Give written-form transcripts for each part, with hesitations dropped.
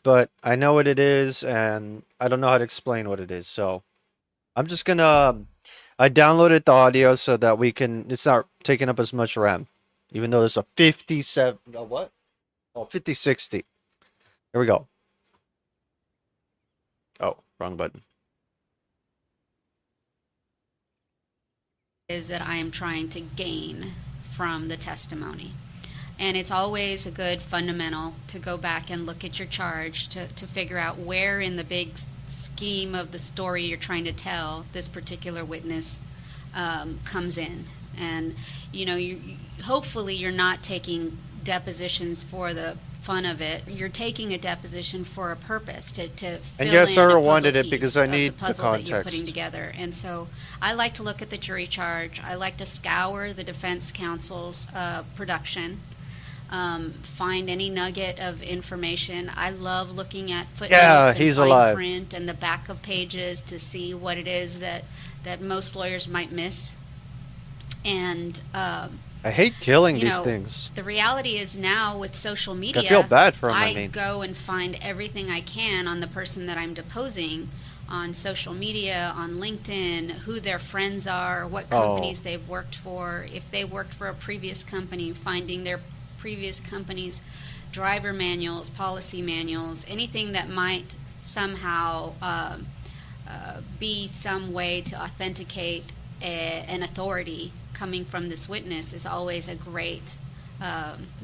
but I know what it is, and I don't know how to explain what it is. So I'm just gonna. I downloaded the audio so that we can. It's not taking up as much RAM, even though there's a 57. What? Oh, 5060. Here we go. Oh, wrong button. Is that I am trying to gain from the testimony. And it's always a good fundamental to go back and look at your charge to figure out where in the big scheme of the story you're trying to tell this particular witness comes in. And, hopefully you're not taking depositions for the fun of it. You're taking a deposition for a purpose to And fill yes, in I a wanted puzzle it piece because I of the need the puzzle that you're putting context. together. And so I like to look at the jury charge. I like to scour the defense counsel's production, find any nugget of information. I love looking at footnotes Yeah, and he's fine alive. print and the back of pages to see what it is that most lawyers might miss. And I hate killing these things. the reality is now with social I feel media, bad for him. I I mean, go and find everything I can on the person that I'm deposing on social media, on LinkedIn, who their friends are, what companies they've worked for, if they worked for a previous company, finding their previous company's driver manuals, policy manuals, anything that might somehow be some way to authenticate an authority coming from this witness is always a great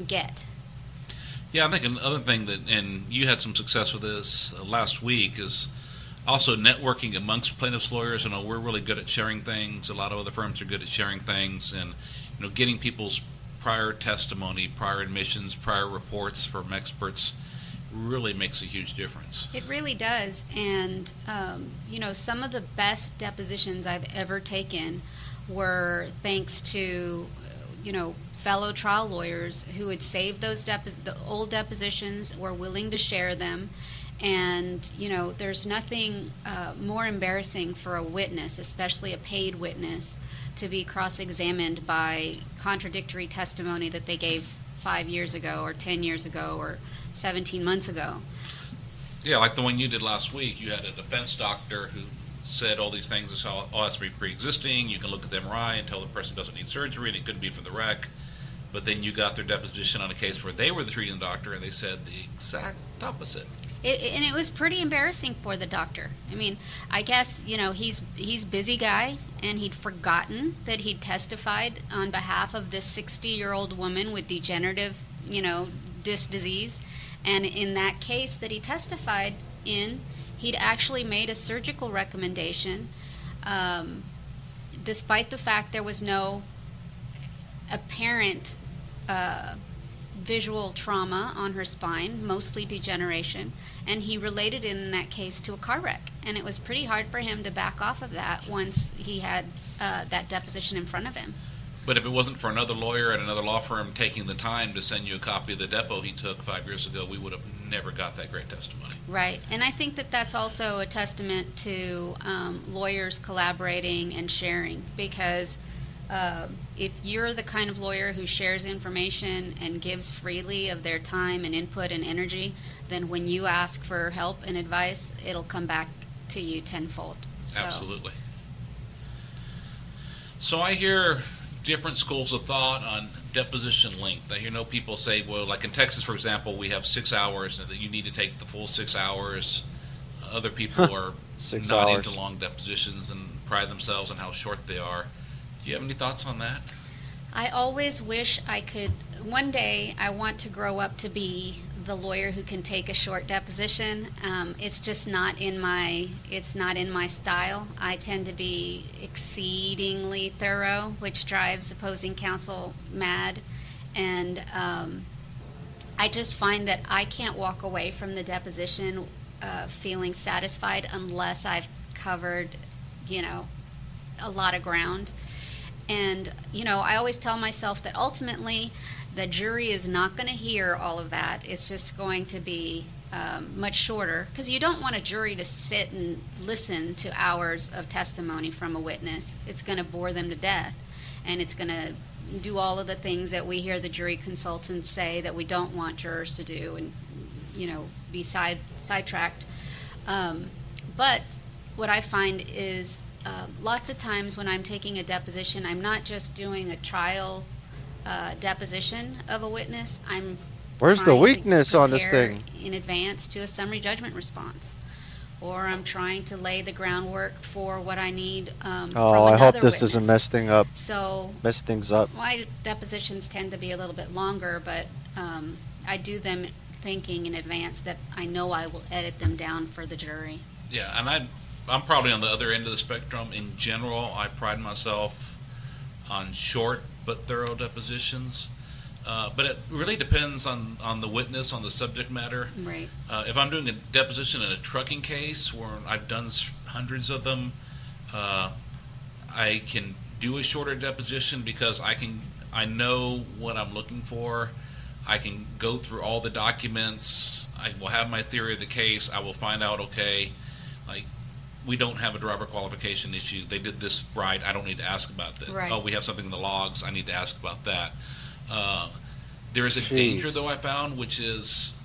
get. Yeah, I think another thing that, and you had some success with this last week, is also networking amongst plaintiffs' lawyers. We're really good at sharing things. A lot of other firms are good at sharing things, and getting people's prior testimony, prior admissions, prior reports from experts really makes a huge difference. It really does, and some of the best depositions I've ever taken were thanks to fellow trial lawyers who had saved those the old depositions, were willing to share them. And there's nothing more embarrassing for a witness, especially a paid witness, to be cross-examined by contradictory testimony that they gave 5 years ago or 10 years ago or 17 months ago. Yeah, like the one you did last week. You had a defense doctor who said all these things. This all has to be pre-existing. You can look at the MRI and tell the person doesn't need surgery, and it couldn't be from the wreck. But then you got their deposition on a case where they were the treating doctor, and they said the exact opposite. And it was pretty embarrassing for the doctor. I mean, I guess he's busy guy, and he'd forgotten that he'd testified on behalf of this 60-year-old woman with degenerative, disc disease, and in that case that he testified in, he'd actually made a surgical recommendation, despite the fact there was no apparent visual trauma on her spine, mostly degeneration, and he related it in that case to a car wreck. And it was pretty hard for him to back off of that once he had that deposition in front of him. But if it wasn't for another lawyer at another law firm taking the time to send you a copy of the depo he took 5 years ago, we would have never got that great testimony. Right. And I think that that's also a testament to lawyers collaborating and sharing, because if you're the kind of lawyer who shares information and gives freely of their time and input and energy, then when you ask for help and advice, it'll come back to you tenfold. So. Absolutely. So I hear different schools of thought on deposition length. I hear people say, well, like in Texas, for example, we have 6 hours and that you need to take the full 6 hours. Other people are not into long depositions and pride themselves on how short they are. Do you have any thoughts on that? I always wish I could. One day I want to grow up to be the lawyer who can take a short deposition. It's just not in my style. I tend to be exceedingly thorough, which drives opposing counsel mad. And I just find that I can't walk away from the deposition feeling satisfied unless I've covered, a lot of ground. And, I always tell myself that ultimately the jury is not going to hear all of that. It's just going to be much shorter, because you don't want a jury to sit and listen to hours of testimony from a witness. It's going to bore them to death, and it's going to do all of the things that we hear the jury consultants say that we don't want jurors to do, and, be sidetracked. But what I find is lots of times when I'm taking a deposition, I'm not just doing a trial deposition of a witness. I'm Where's the trying to weakness on this prepare thing? in advance to a summary judgment response, or I'm trying to lay the groundwork for what I need from Oh, I hope another this doesn't witness. mess things up. My depositions tend to be a little bit longer, but I do them thinking in advance that I know I will edit them down for the jury. Yeah, and I'm probably on the other end of the spectrum. In general, I pride myself on short but thorough depositions. But it really depends on the witness, on the subject matter. Right. If I'm doing a deposition in a trucking case where I've done hundreds of them, I can do a shorter deposition because I know what I'm looking for. I can go through all the documents. I will have my theory of the case. I will find out, okay, like, we don't have a driver qualification issue. They did this right. I don't need to ask about this. Right. Oh, we have something in the logs. I need to ask about that. There is a Jeez. danger, though, I found, which is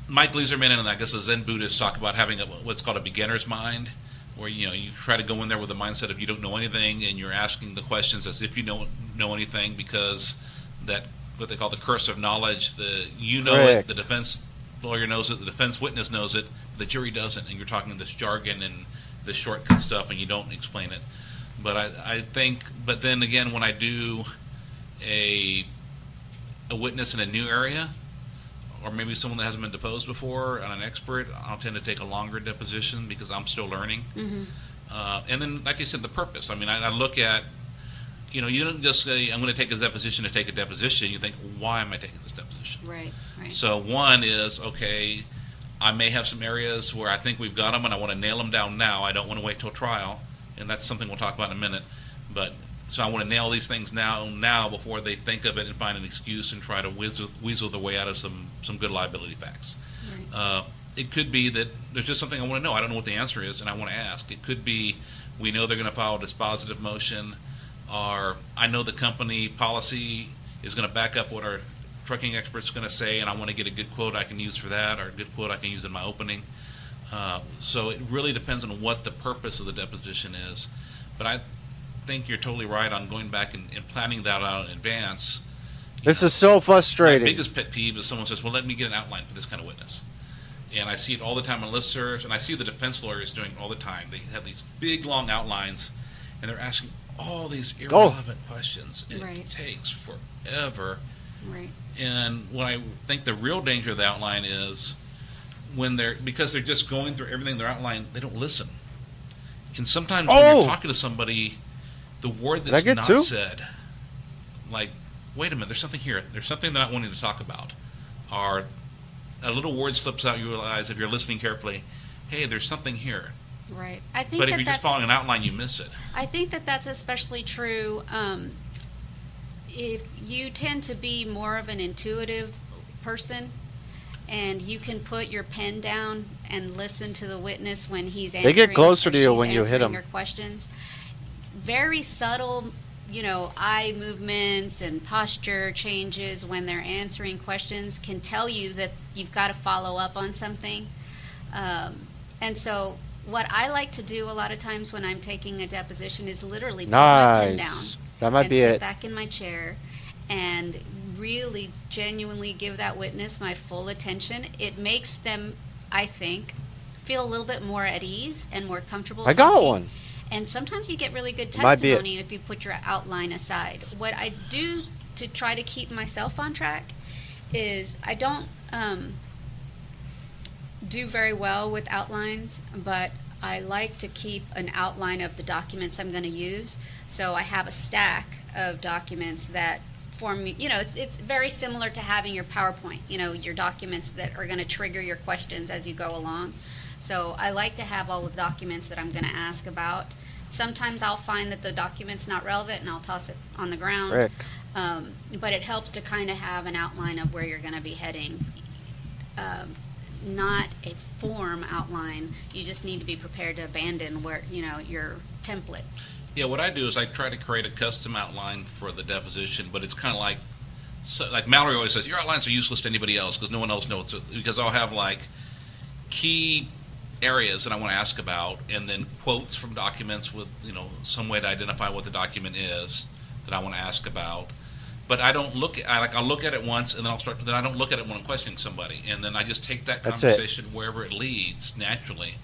Mike Gleiserman and I guess the Zen Buddhists talk about having what's called a beginner's mind, where you try to go in there with the mindset of you don't know anything, and you're asking the questions as if you don't know anything, because that what they call the curse of knowledge. You know it, the defense lawyer knows it, the defense witness knows it, the jury doesn't, and you're talking this jargon and this shortcut stuff, and you don't explain it. But I think, but then again, when I do a witness in a new area, or maybe someone that hasn't been deposed before, and an expert, I'll tend to take a longer deposition because I'm still learning. Mm-hmm. And then, like I said, the purpose. I mean, I look at, you don't just say, I'm going to take a deposition to take a deposition. You think, why am I taking this deposition? Right. So one is, okay, I may have some areas where I think we've got them and I want to nail them down now. I don't want to wait till trial, and that's something we'll talk about in a minute. But so I want to nail these things now before they think of it and find an excuse and try to weasel their way out of some good liability facts. Right. It could be that there's just something I want to know. I don't know what the answer is, and I want to ask. It could be we know they're going to file a dispositive motion, or I know the company policy is going to back up what our trucking expert's going to say, and I want to get a good quote I can use for that, or a good quote I can use in my opening. So it really depends on what the purpose of the deposition is. But I think you're totally right on going back and planning that out in advance. This is so My frustrating. biggest pet peeve is someone says, well, let me get an outline for this kind of witness. And I see it all the time on listservs, and I see the defense lawyers doing it all the time. They have these big, long outlines, and they're asking all these irrelevant questions. And Right. It takes forever. Right. And what I think the real danger of the outline is because they're just going through everything in their outline, they don't listen. And sometimes when you're talking to somebody, the word that's get not two? said, like, wait a minute, there's something here. There's something they're not wanting to talk about. Or a little word slips out, you realize, if you're listening carefully, hey, there's something here. Right. I think But if that you're just that's, following an outline, you miss it. I think that that's especially true if you tend to be more of an intuitive person, and you can put your pen down and listen to the witness when he's answering. They get closer or to you she's when you hit answering 'em. your questions. It's very subtle, eye movements and posture changes when they're answering questions can tell you that you've got to follow up on something. And so what I like to do a lot of times when I'm taking a deposition is literally put my pen down. Nice. That might and be sit it. back in my chair and really genuinely give that witness my full attention. It makes them, I think, feel a little bit more at ease and more comfortable I got talking. one. And sometimes you get really good Might be it. testimony if you put your outline aside. What I do to try to keep myself on track is I don't do very well with outlines, but I like to keep an outline of the documents I'm going to use. So I have a stack of documents that form, it's very similar to having your PowerPoint, your documents that are going to trigger your questions as you go along. So I like to have all the documents that I'm going to ask about. Sometimes I'll find that the document's not relevant and I'll toss it on the ground. Rick. But it helps to kind of have an outline of where you're going to be heading. Not a form outline. You just need to be prepared to abandon your template. Yeah, what I do is I try to create a custom outline for the deposition, but it's kind of like So, like Mallory always says, your outlines are useless to anybody else because no one else knows. Because I'll have like key areas that I want to ask about, and then quotes from documents with some way to identify what the document is that I want to ask about. But I don't look at I'll look at it once, and then then I don't look at it when I'm questioning somebody, and then I just take that That's conversation wherever it leads naturally.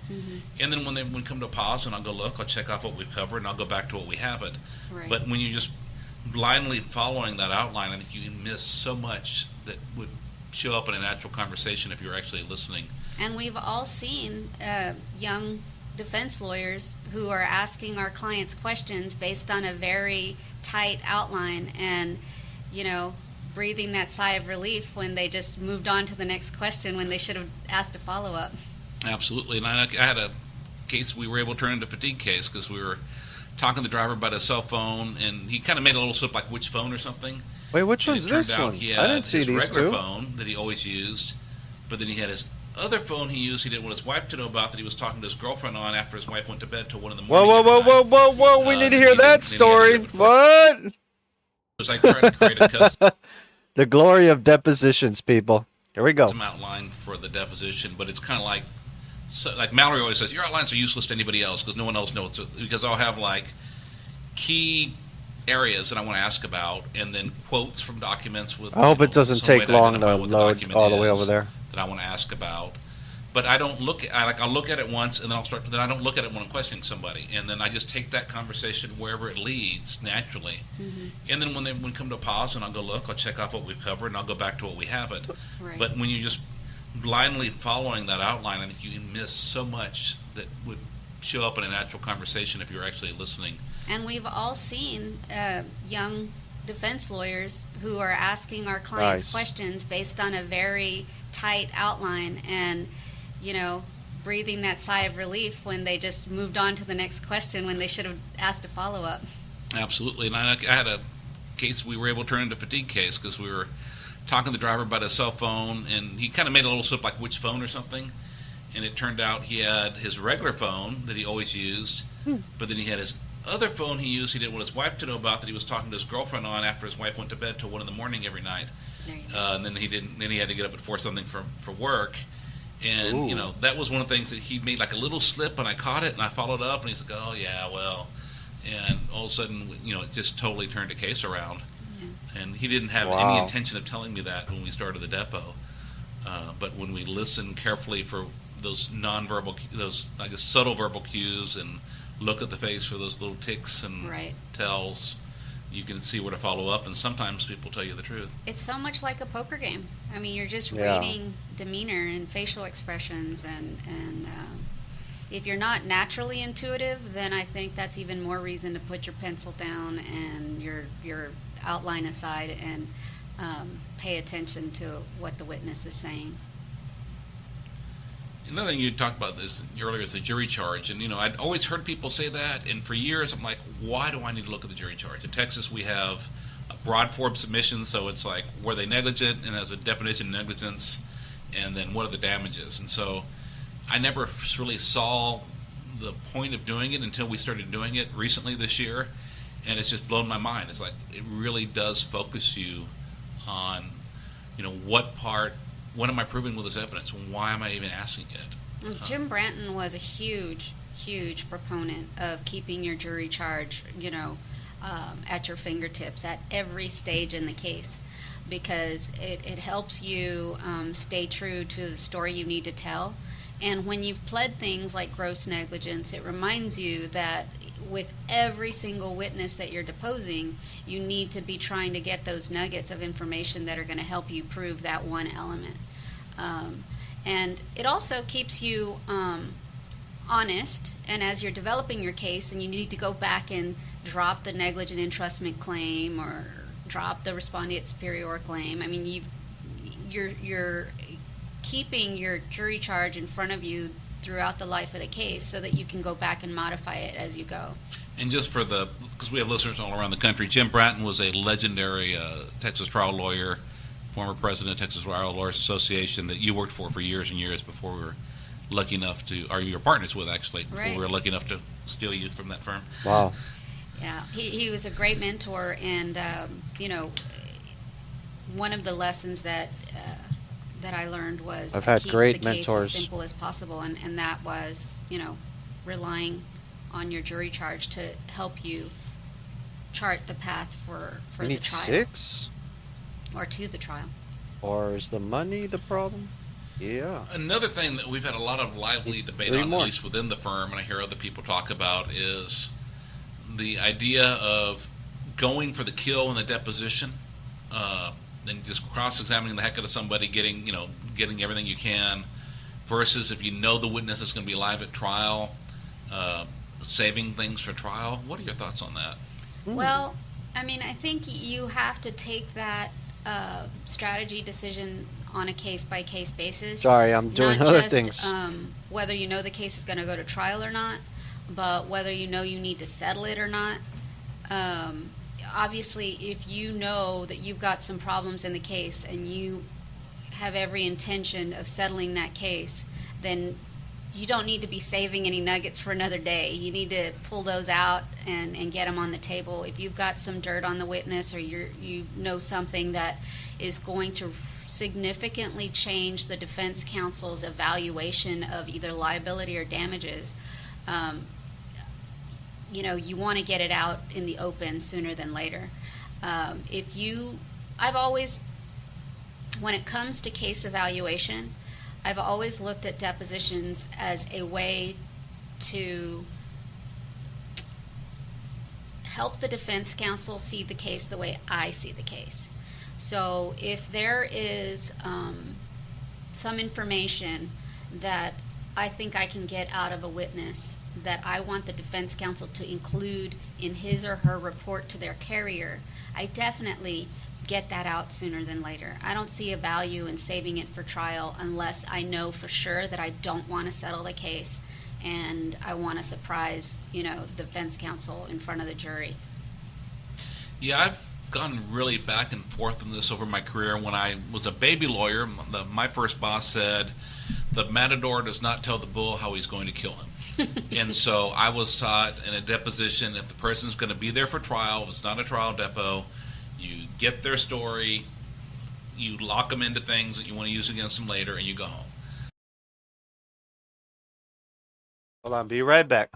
And then when we come to a pause, and I'll go look, I'll check off what we've covered, and I'll go back to what we haven't. Right. But when you're just blindly following that outline, I think you can miss so much that would show up in a natural conversation if you're actually listening. And we've all seen young defense lawyers who are asking our clients questions based on a very tight outline and, breathing that sigh of relief when they just moved on to the next question when they should have asked a follow-up. Absolutely. And I had a case we were able to turn into a fatigue case because we were talking to the driver about his cell phone, and he kind of made a little slip like which phone or something. Wait, which And one's it turned this out one? He I had didn't see his these regular two. phone that he always used, but then he had his other phone he used he didn't want his wife to know about that he was talking to his girlfriend on after his wife went to bed till 1 in the Whoa, morning. whoa, whoa, every whoa, night. whoa, whoa! We need to hear Then he that didn't- story. then he had to do it before. What? It was like trying to create a custom The glory of depositions, people. Here we go. outline for the deposition, but it's kind of like Mallory always says, your outlines are useless to anybody else because no one else knows. Because I'll have like key areas that I want to ask about, and then quotes from documents with. I hope it doesn't some way take to long identify to what the load document all the way is over there. that I want to ask about. But I don't look at I'll look at it once, and then then I don't look at it when I'm questioning somebody, and then I just take that conversation wherever it leads naturally. And then when we come to a pause, and I'll go look, I'll check off what we've covered, and I'll go back to what we haven't. Right. But when you're just blindly following that outline, I think you can miss so much that would show up in a natural conversation if you're actually listening. And we've all seen young defense lawyers who are asking our clients Nice. questions based on a very tight outline and, breathing that sigh of relief when they just moved on to the next question when they should have asked a follow-up. Absolutely. And I had a case we were able to turn into a fatigue case because we were talking to the driver about his cell phone, and he kind of made a little slip like which phone or something. And it turned out he had his regular phone that he always used, but then he had his other phone he used he didn't want his wife to know about that he was talking to his girlfriend on after his wife went to bed till 1 in the morning every night. There you go. And then he had to get up at 4 something for work. And, Ooh. that was one of the things that he made like a little slip, and I caught it, and I followed up, and he's like, oh, yeah, well. And all of a sudden, it just totally turned the case around. Yeah. And he didn't have any Wow. intention of telling me that when we started the depot. But when we listened carefully for those nonverbal, those, I guess, subtle verbal cues, and look at the face for those little ticks and Right. tells, you can see where to follow up, and sometimes people tell you the truth. It's so much like a poker game. I mean, you're just Yeah. reading demeanor and facial expressions, and if you're not naturally intuitive, then I think that's even more reason to put your pencil down and your outline aside and pay attention to what the witness is saying. Another thing you talked about this earlier is the jury charge, and I'd always heard people say that, and for years I'm like, why do I need to look at the jury charge? In Texas, we have a broad form submission, so it's like, were they negligent, and there's a definition of negligence, and then what are the damages? And so I never really saw the point of doing it until we started doing it recently this year, and it's just blown my mind. It's like, it really does focus you on, what am I proving with this evidence? Why am I even asking it? And Jim Branton was a huge proponent of keeping your jury charge, at your fingertips at every stage in the case, because it helps you stay true to the story you need to tell. And when you've pled things like gross negligence, it reminds you that with every single witness that you're deposing, you need to be trying to get those nuggets of information that are going to help you prove that one element. And it also keeps you honest, and as you're developing your case and you need to go back and drop the negligent entrustment claim or drop the respondeat superior claim, I mean, you're keeping your jury charge in front of you throughout the life of the case so that you can go back and modify it as you go. And just because we have listeners all around the country, Jim Bratton was a legendary Texas trial lawyer, former president of Texas Trial Lawyers Association that you worked for years and years before we were lucky enough to, or you were partners with actually, before Right. we were lucky enough to steal you from that firm. Wow. Yeah, he was a great mentor, and one of the lessons that that I learned was I've to had keep great the case mentors. as simple as possible, and that was, relying on your jury charge to help you chart the path for We the need trial 6? or to the trial. Or is the money the problem? Yeah. Another thing that we've had a lot of lively debate on, more. at least within the firm, and I hear other people talk about, is the idea of going for the kill in the deposition, and just cross-examining the heck out of somebody, getting everything you can, versus if you know the witness is going to be live at trial, saving things for trial. What are your thoughts on that? Well, I mean, I think you have to take that strategy decision on a case-by-case basis. Sorry, I'm doing Not other just, things. Whether you know the case is going to go to trial or not, but whether you know you need to settle it or not. Obviously, if you know that you've got some problems in the case and you have every intention of settling that case, then you don't need to be saving any nuggets for another day. You need to pull those out and get them on the table. If you've got some dirt on the witness, or you know something that is going to significantly change the defense counsel's evaluation of either liability or damages, you want to get it out in the open sooner than later. I've always, when it comes to case evaluation, I've always looked at depositions as a way to help the defense counsel see the case the way I see the case. So if there is some information that I think I can get out of a witness that I want the defense counsel to include in his or her report to their carrier, I definitely get that out sooner than later. I don't see a value in saving it for trial unless I know for sure that I don't want to settle the case and I want to surprise, the defense counsel in front of the jury. Yeah, I've gone really back and forth on this over my career. When I was a baby lawyer, my first boss said, "The matador does not tell the bull how he's going to kill him." And so I was taught in a deposition, if the person's going to be there for trial, if it's not a trial depo, you get their story, you lock them into things that you want to use against them later, and you go home. Hold on, be right back.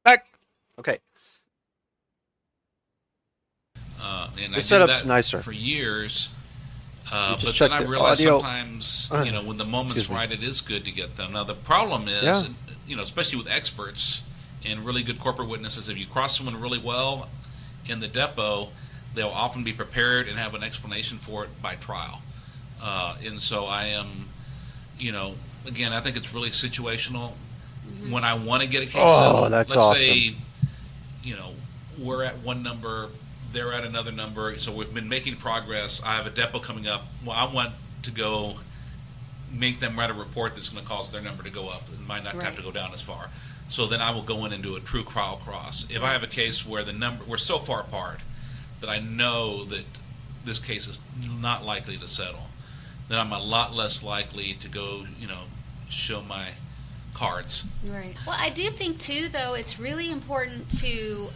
Back. Okay. And The I setup's did that nicer. for years. just But check then I the realized audio. sometimes, when the moment's Excuse me. right, it is good to get them. Now, the problem is, Yeah. especially with experts and really good corporate witnesses, if you cross someone really well in the depo, they'll often be prepared and have an explanation for it by trial. And so I am, again, I think it's really situational. When I want to get a case settled, that's let's awesome. say, we're at one number, they're at another number, so we've been making progress. I have a depo coming up. Well, I want to go make them write a report that's going to cause their number to go up. It might not have Right. to go down as far. So then I will go in and do a true trial cross. If I have a case where we're so far apart that I know that this case is not likely to settle, then I'm a lot less likely to go, show my cards. Right. Well, I do think too, though, it's really important to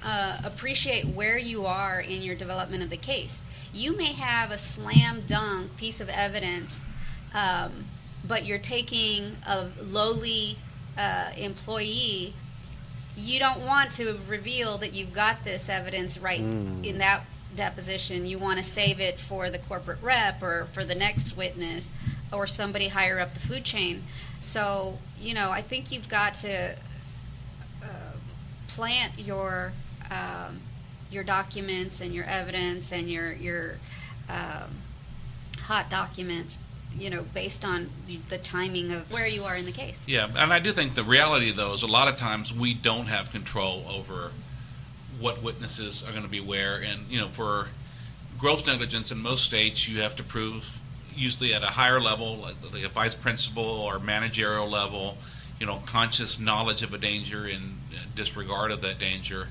appreciate where you are in your development of the case. You may have a slam dunk piece of evidence, but you're taking a lowly employee. You don't want to reveal that you've got this evidence right in that deposition, you want to save it for the corporate rep or for the next witness or somebody higher up the food chain. So, I think you've got to plant your documents and your evidence and your hot documents, based on the timing of where you are in the case. Yeah, and I do think the reality, though, is a lot of times we don't have control over what witnesses are going to be where. And, for gross negligence in most states, you have to prove usually at a higher level, like a vice principal or managerial level, conscious knowledge of a danger and disregard of that danger.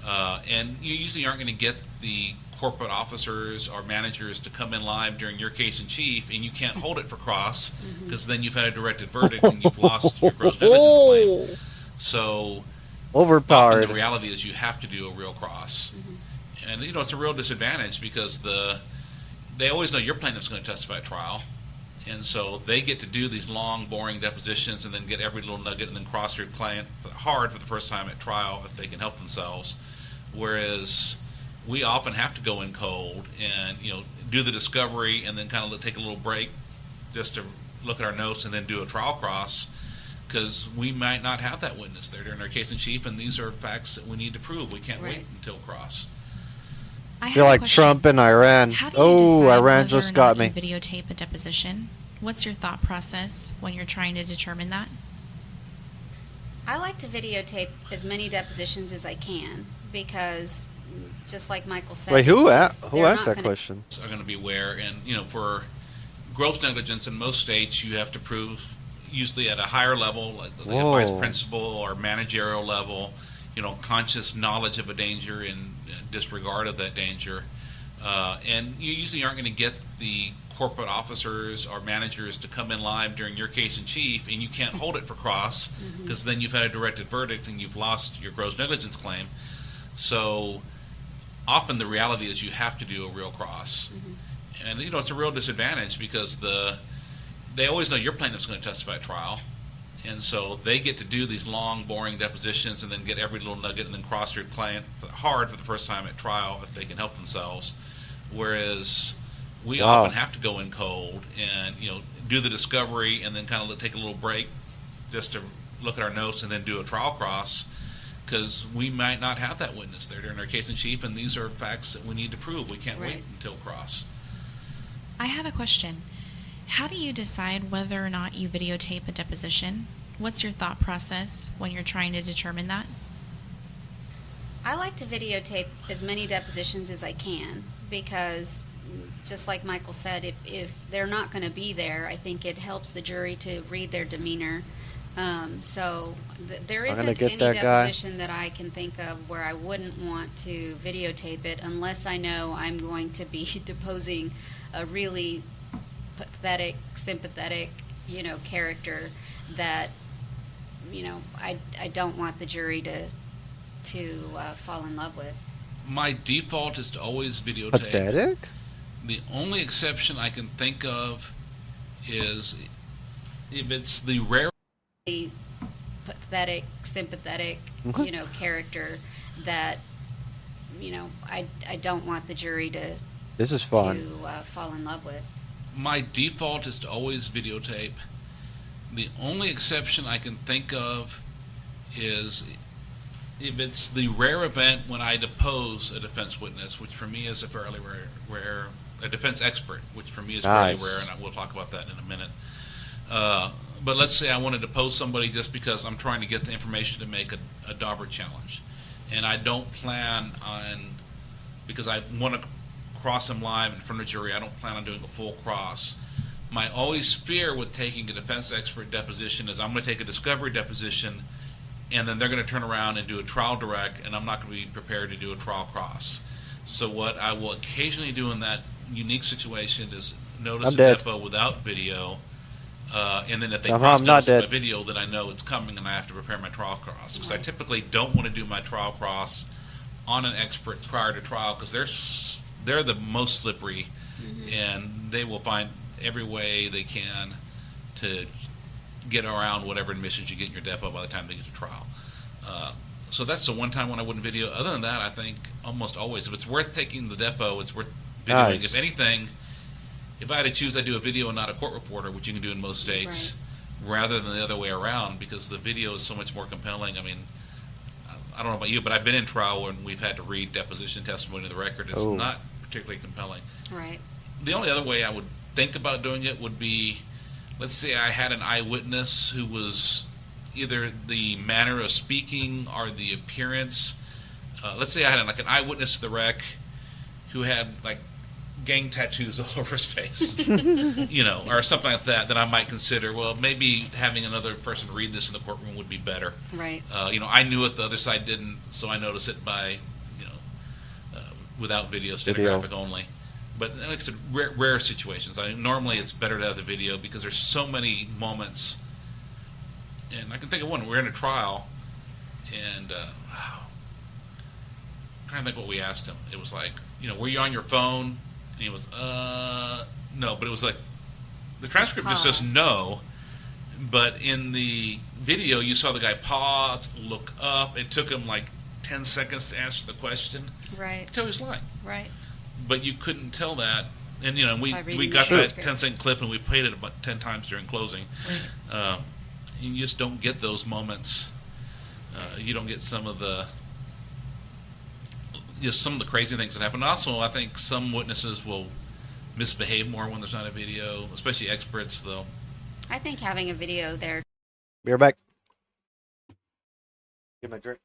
And you usually aren't going to get the corporate officers or managers to come in live during your case in chief, and you can't hold it for cross because then you've had a directed verdict and you've lost your gross negligence claim. So Overpowered. often the reality is you have to do a real cross. And, it's a real disadvantage because they always know your plaintiff's going to testify at trial. And so they get to do these long, boring depositions and then get every little nugget and then cross your client hard for the first time at trial if they can help themselves. Whereas we often have to go in cold and, do the discovery and then kind of take a little break just to look at our notes and then do a trial cross because we might not have that witness there during our case in chief, and these are facts that we need to prove. We can't wait until cross. I feel like Trump and Iran. Oh, Iran just got me. Videotape a deposition. What's your thought process when you're trying to determine that? I like to videotape as many depositions as I can because, just like Michael said, wait, who asked that question? Are going to be where, and for gross negligence in most states, you have to prove usually at a higher level, like a vice principal or managerial level, conscious knowledge of a danger and disregard of that danger. And you usually aren't going to get the corporate officers or managers to come in live during your case in chief, and you can't hold it for cross because then you've had a directed verdict and you've lost your gross negligence claim. So often the reality is you have to do a real cross. And, it's a real disadvantage because they always know your plaintiff's going to testify at trial. And so they get to do these long, boring depositions and then get every little nugget and then cross your client hard for the first time at trial if they can help themselves. Whereas we often have to go in cold and, do the discovery and then kind of take a little break just to look at our notes and then do a trial cross because we might not have that witness there during our case in chief, and these are facts that we need to prove. We can't wait until cross. I have a question. How do you decide whether or not you videotape a deposition? What's your thought process when you're trying to determine that? I like to videotape as many depositions as I can because, just like Michael said, if they're not going to be there, I think it helps the jury to read their demeanor. There isn't any deposition that I can think of where I wouldn't want to videotape it unless I know I'm going to be deposing a really pathetic, sympathetic, character that, I don't want the jury to fall in love with. My default is to always videotape. Pathetic? The only exception I can think of is if it's the rare pathetic, sympathetic, character that, I don't want the jury to This is fun. fall in love with. My default is to always videotape. The only exception I can think of is if it's the rare event when I depose a defense witness, which for me is a fairly rare a defense expert, which for me is fairly rare, and we'll talk about that in a minute. But let's say I want to depose somebody just because I'm trying to get the information to make a Dauber challenge. And I don't plan on, because I want to cross them live in front of a jury, I don't plan on doing a full cross. My always fear with taking a defense expert deposition is I'm going to take a discovery deposition and then they're going to turn around and do a trial direct, and I'm not going to be prepared to do a trial cross. So what I will occasionally do in that unique situation is notice a depo without video, and then if they cross my video, then I know it's coming and I have to prepare my trial cross. Because I typically don't want to do my trial cross on an expert prior to trial because they're the most slippery, and they will find every way they can to get around whatever admissions you get in your depo by the time they get to trial. So that's the one time when I wouldn't video. Other than that, I think almost always, if it's worth taking the depot, it's worth videoing. Nice. If anything, if I had to choose, I'd do a video and not a court reporter, which you can do in most states, rather than the other way around, because the video is so much more compelling. I mean, I don't know about you, but I've been in trial when we've had to read deposition testimony of the record. It's not particularly compelling. Right. The only other way I would think about doing it would be, let's say I had an eyewitness who was either the manner of speaking or the appearance. Let's say I had like an eyewitness to the wreck who had like gang tattoos all over his face, or something like that. Then I might consider, well, maybe having another person read this in the courtroom would be better. Right. I knew it, the other side didn't, so I noticed it by, without video, stenographic only. But like I said, rare situations. Normally it's better to have the video because there's so many moments. And I can think of one. We're in a trial, and I'm trying to think what we asked him. It was like, were you on your phone? And he was, no. But it was like, the transcript just says no, but in the video you saw the guy pause, look up. It took him like 10 seconds to answer the question. Right. You could tell he was lying. Right. But you couldn't tell that. And, we reading got the that transcript. 10-second clip, and we played it about 10 times during closing. You just don't get those moments. You don't get some of the crazy things that happen. Also, I think some witnesses will misbehave more when there's not a video, especially experts, though. I think having a video there. Be right back. Get my drink.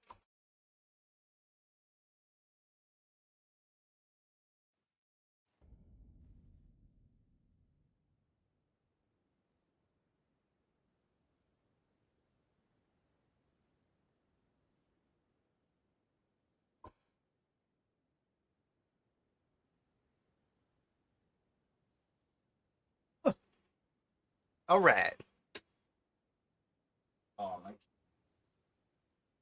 All right. Oh, my.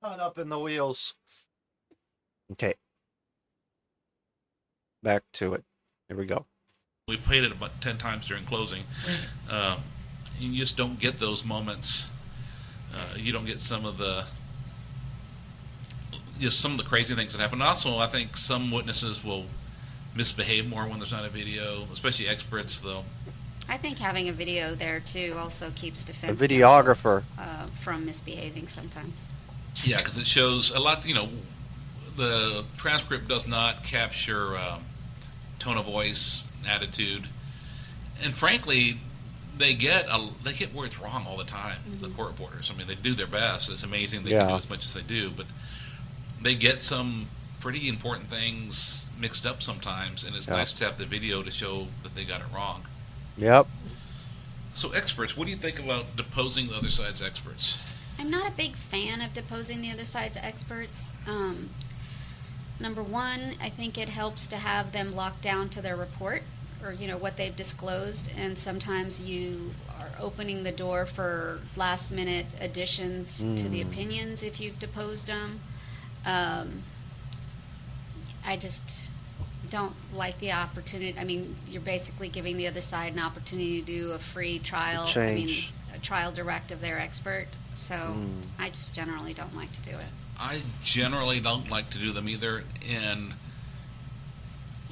Caught up in the wheels. Okay. Back to it. Here we go. We played it about 10 times during closing. You just don't get those moments. You don't get some of the crazy things that happen. Also, I think some witnesses will misbehave more when there's not a video, especially experts, though. I think having a video there too also keeps A defense videographer. counsel, from misbehaving sometimes. Yeah, because it shows a lot. The transcript does not capture tone of voice, attitude, and frankly, they get words wrong all the time. The court reporters. I mean, they do their best. It's amazing they can do as much as they do, but they get some pretty important things mixed up sometimes, and it's nice to have the video to show that they got it wrong. Yep. So, experts, what do you think about deposing the other side's experts? I'm not a big fan of deposing the other side's experts. Number one, I think it helps to have them locked down to their report or, what they've disclosed. And sometimes you are opening the door for last minute additions to the opinions if you've deposed them. I just don't like the opportunity. I mean, you're basically giving the other side an opportunity to do a free trial. Change. A trial direct of their expert. So I just generally don't like to do it. I generally don't like to do them either. And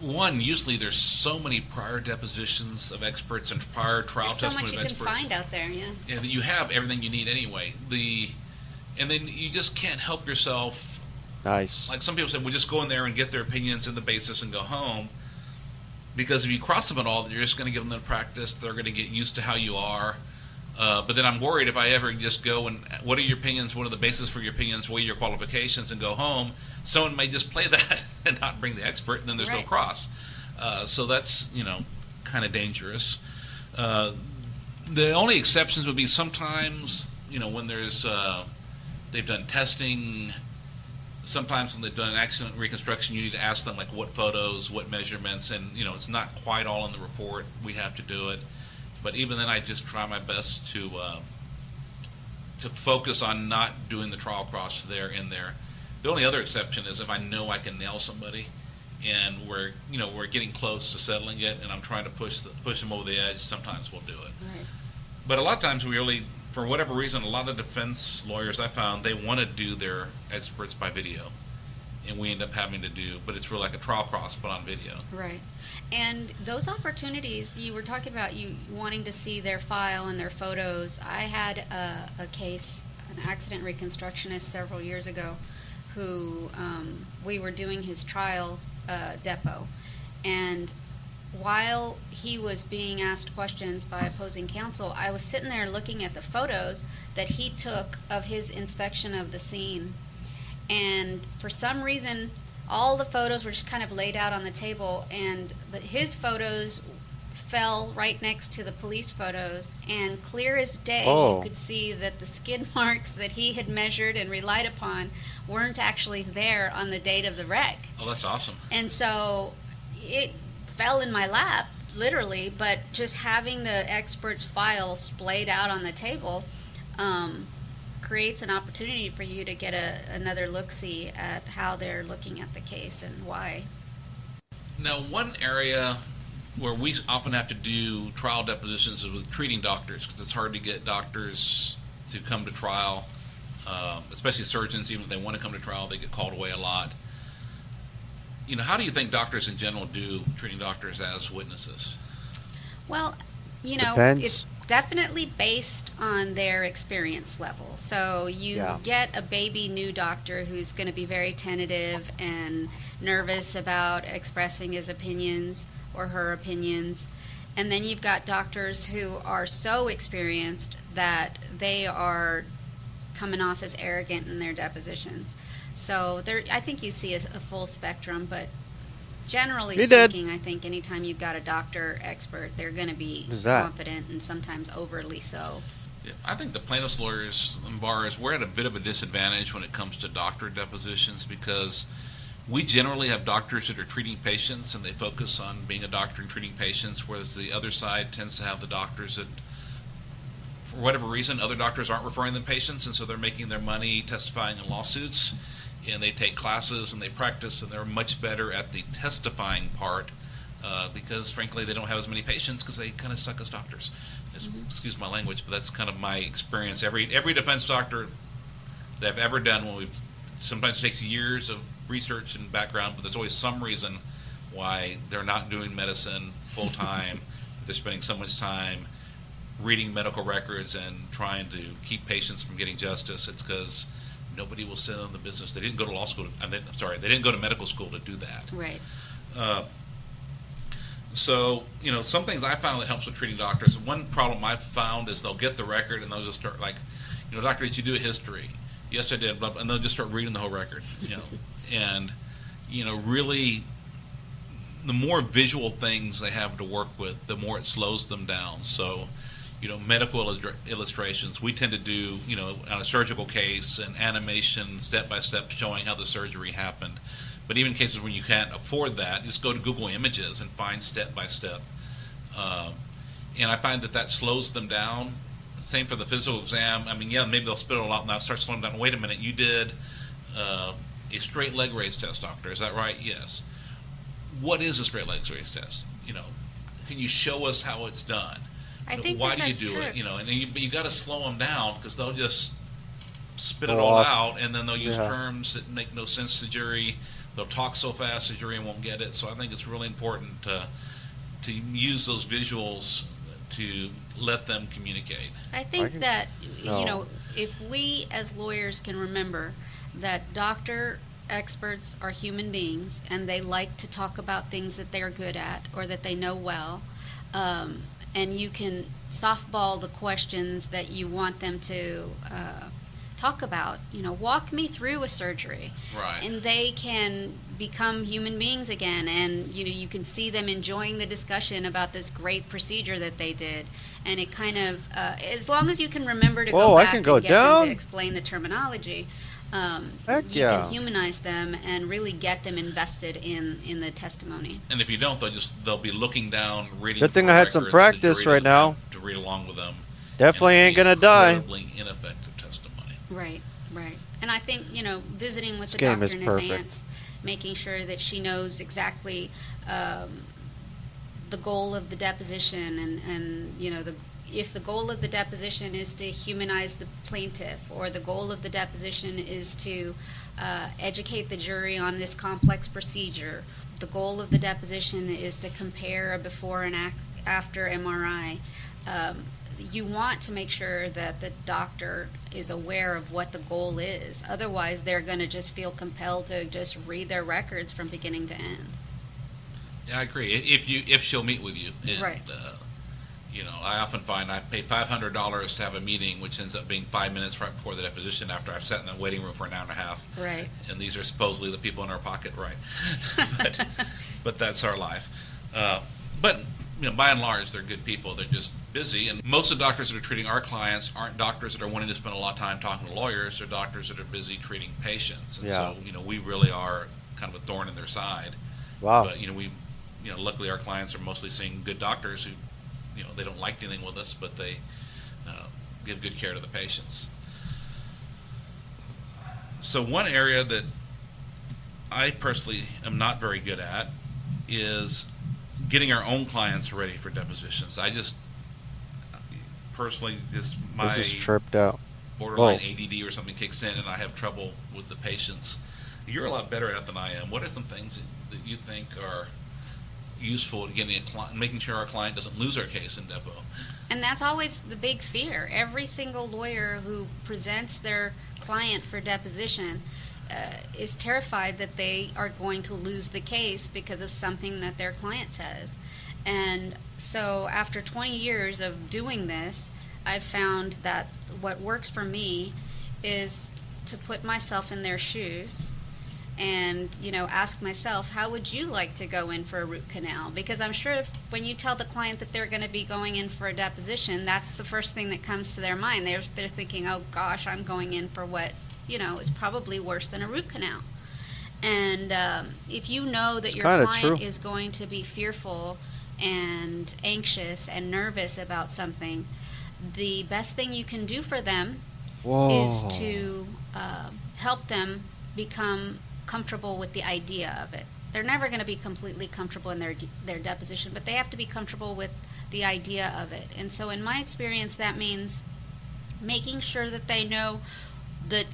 one, usually there's so many prior depositions of experts and prior trial There's so testimony much of you experts. can find out there, yeah. Yeah, that you have everything you need anyway. And then you just can't help yourself. Nice. Like some people say, we'll just go in there and get their opinions and the basis and go home. Because if you cross them at all, you're just going to give them the practice. They're going to get used to how you are. But then I'm worried if I ever just go and, what are your opinions? What are the basis for your opinions? What are your qualifications? And go home. Someone may just play that and not bring the expert, and then there's no cross. So that's, kind of dangerous. The only exceptions would be sometimes, when there's, they've done testing. Sometimes when they've done an accident reconstruction, you need to ask them, like, what photos, what measurements, and, it's not quite all in the report. We have to do it. But even then, I just try my best to focus on not doing the trial cross in there. The only other exception is if I know I can nail somebody, and we're getting close to settling it, and I'm trying to push them over the edge. Sometimes we'll do it. Right. But a lot of times we really for whatever reason, a lot of defense lawyers I found, they want to do their experts by video, and we end up having to do, but it's really like a trial process but on video. Right. And those opportunities, you were talking about you wanting to see their file and their photos. I had a case, an accident reconstructionist several years ago, who we were doing his trial depo. And while he was being asked questions by opposing counsel, I was sitting there looking at the photos that he took of his inspection of the scene. And for some reason, all the photos were just kind of laid out on the table, and his photos fell right next to the police photos, and clear as day you could see that the skid marks that he had measured and relied upon weren't actually there on the date of the wreck. Oh, that's awesome. And so it fell in my lap, literally, but just having the expert's file splayed out on the table creates an opportunity for you to get another look-see at how they're looking at the case and why. Now, one area where we often have to do trial depositions is with treating doctors, because it's hard to get doctors to come to trial, especially surgeons. Even if they want to come to trial, they get called away a lot. You know, how do you think doctors in general do treating doctors as witnesses? Well, you know, Depends. it's definitely based on their experience level. So you get a baby new doctor who's going to be very tentative and nervous about expressing his opinions or her opinions. And then you've got doctors who are so experienced that they are coming off as arrogant in their depositions. So there, I think you see a full spectrum, but generally speaking, I think anytime you've got a doctor expert, they're going to be confident and sometimes overly so. Yeah, I think the plaintiffs' lawyers and bars, we're at a bit of a disadvantage when it comes to doctor depositions, because we generally have doctors that are treating patients and they focus on being a doctor and treating patients, whereas the other side tends to have the doctors that, for whatever reason, other doctors aren't referring them patients, and so they're making their money testifying in lawsuits. And they take classes and they practice, and they're much better at the testifying part because, frankly, they don't have as many patients because they kind of suck as doctors. Excuse my language, but that's kind of my experience. Every defense doctor that I've ever done, sometimes it takes years of research and background, but there's always some reason why they're not doing medicine full time. They're spending so much time reading medical records and trying to keep patients from getting justice. It's because nobody will sit in the business. They didn't go to law school. They didn't go to medical school to do that. Right. So, you know, some things I found that helps with treating doctors. One problem I've found is they'll get the record and they'll just start like, you know, doctor, did you do a history? Yes, I did. Blah, blah, and they'll just start reading the whole record. You know, and you know, really, the more visual things they have to work with, the more it slows them down. So, you know, medical illustrations, we tend to do, you know, on a surgical case, an animation step-by-step showing how the surgery happened. But even in cases when you can't afford that, just go to Google Images and find step-by-step. And I find that slows them down. Same for the physical exam. I mean, yeah, maybe they'll spit it all out and that'll start slowing down. Wait a minute, you did a straight leg raise test, doctor. Is that right? Yes. What is a straight leg raise test? You know, can you show us how it's done? I think why that's do you do true. it? You know, and you got to slow them down because they'll just spit it all out, and then they'll use terms that make no sense to the jury. They'll talk so fast the jury won't get it. So I think it's really important to use those visuals to let them communicate. I think that, you know, if we as lawyers can remember that doctor experts are human beings and they like to talk about things that they're good at or that they know well, and you can softball the questions that you want them to talk about. You know, walk me through a surgery. Right. And they can become human beings again, and you know, you can see them enjoying the discussion about this great procedure that they did. And it kind of, as long as you can remember to go back and get them to explain the terminology, you can humanize them and really get them invested in the testimony. And if you don't, they'll be looking down, reading. Good thing I had some practice right now to read along with them. Definitely ain't gonna die. Incredibly ineffective testimony. Right. And I think, you know, visiting with the doctor in advance, making sure that she knows exactly the goal of the deposition and you know, if the goal of the deposition is to humanize the plaintiff, or the goal of the deposition is to educate the jury on this complex procedure, the goal of the deposition is to compare a before and after MRI, you want to make sure that the doctor is aware of what the goal is. Otherwise, they're going to just feel compelled to just read their records from beginning to end. Yeah, I agree. If she'll meet with you, and, Right. I often find I pay $500 to have a meeting, which ends up being 5 minutes right before the deposition, after I've sat in the waiting room for an hour and a half. Right. And these are supposedly the people in our pocket, right? but that's our life. But by and large, they're good people. They're just busy, and most of the doctors that are treating our clients aren't doctors that are wanting to spend a lot of time talking to lawyers. They're doctors that are busy treating patients, and Yeah. so we really are kind of a thorn in their side. Wow. But luckily our clients are mostly seeing good doctors who, they don't like dealing with us, but they give good care to the patients. So one area that I personally am not very good at is getting our own clients ready for depositions. I just personally, my This is tripped out. borderline Whoa. ADD or something kicks in, and I have trouble with the patients. You're a lot better at it than I am. What are some things that you think are useful in getting making sure our client doesn't lose our case in depo? And that's always the big fear. Every single lawyer who presents their client for deposition is terrified that they are going to lose the case because of something that their client says. And so after 20 years of doing this, I've found that what works for me is to put myself in their shoes and ask myself, how would you like to go in for a root canal? Because I'm sure when you tell the client that they're going to be going in for a deposition, that's the first thing that comes to their mind. They're thinking, oh gosh, I'm going in for what is probably worse than a root canal. And if you know that your client is going to be fearful and anxious and nervous about something, the best thing you can do for them is to help them become comfortable with the idea of it. They're never going to be completely comfortable in their deposition, but they have to be comfortable with the idea of it. And so in my experience, that means making sure that they know the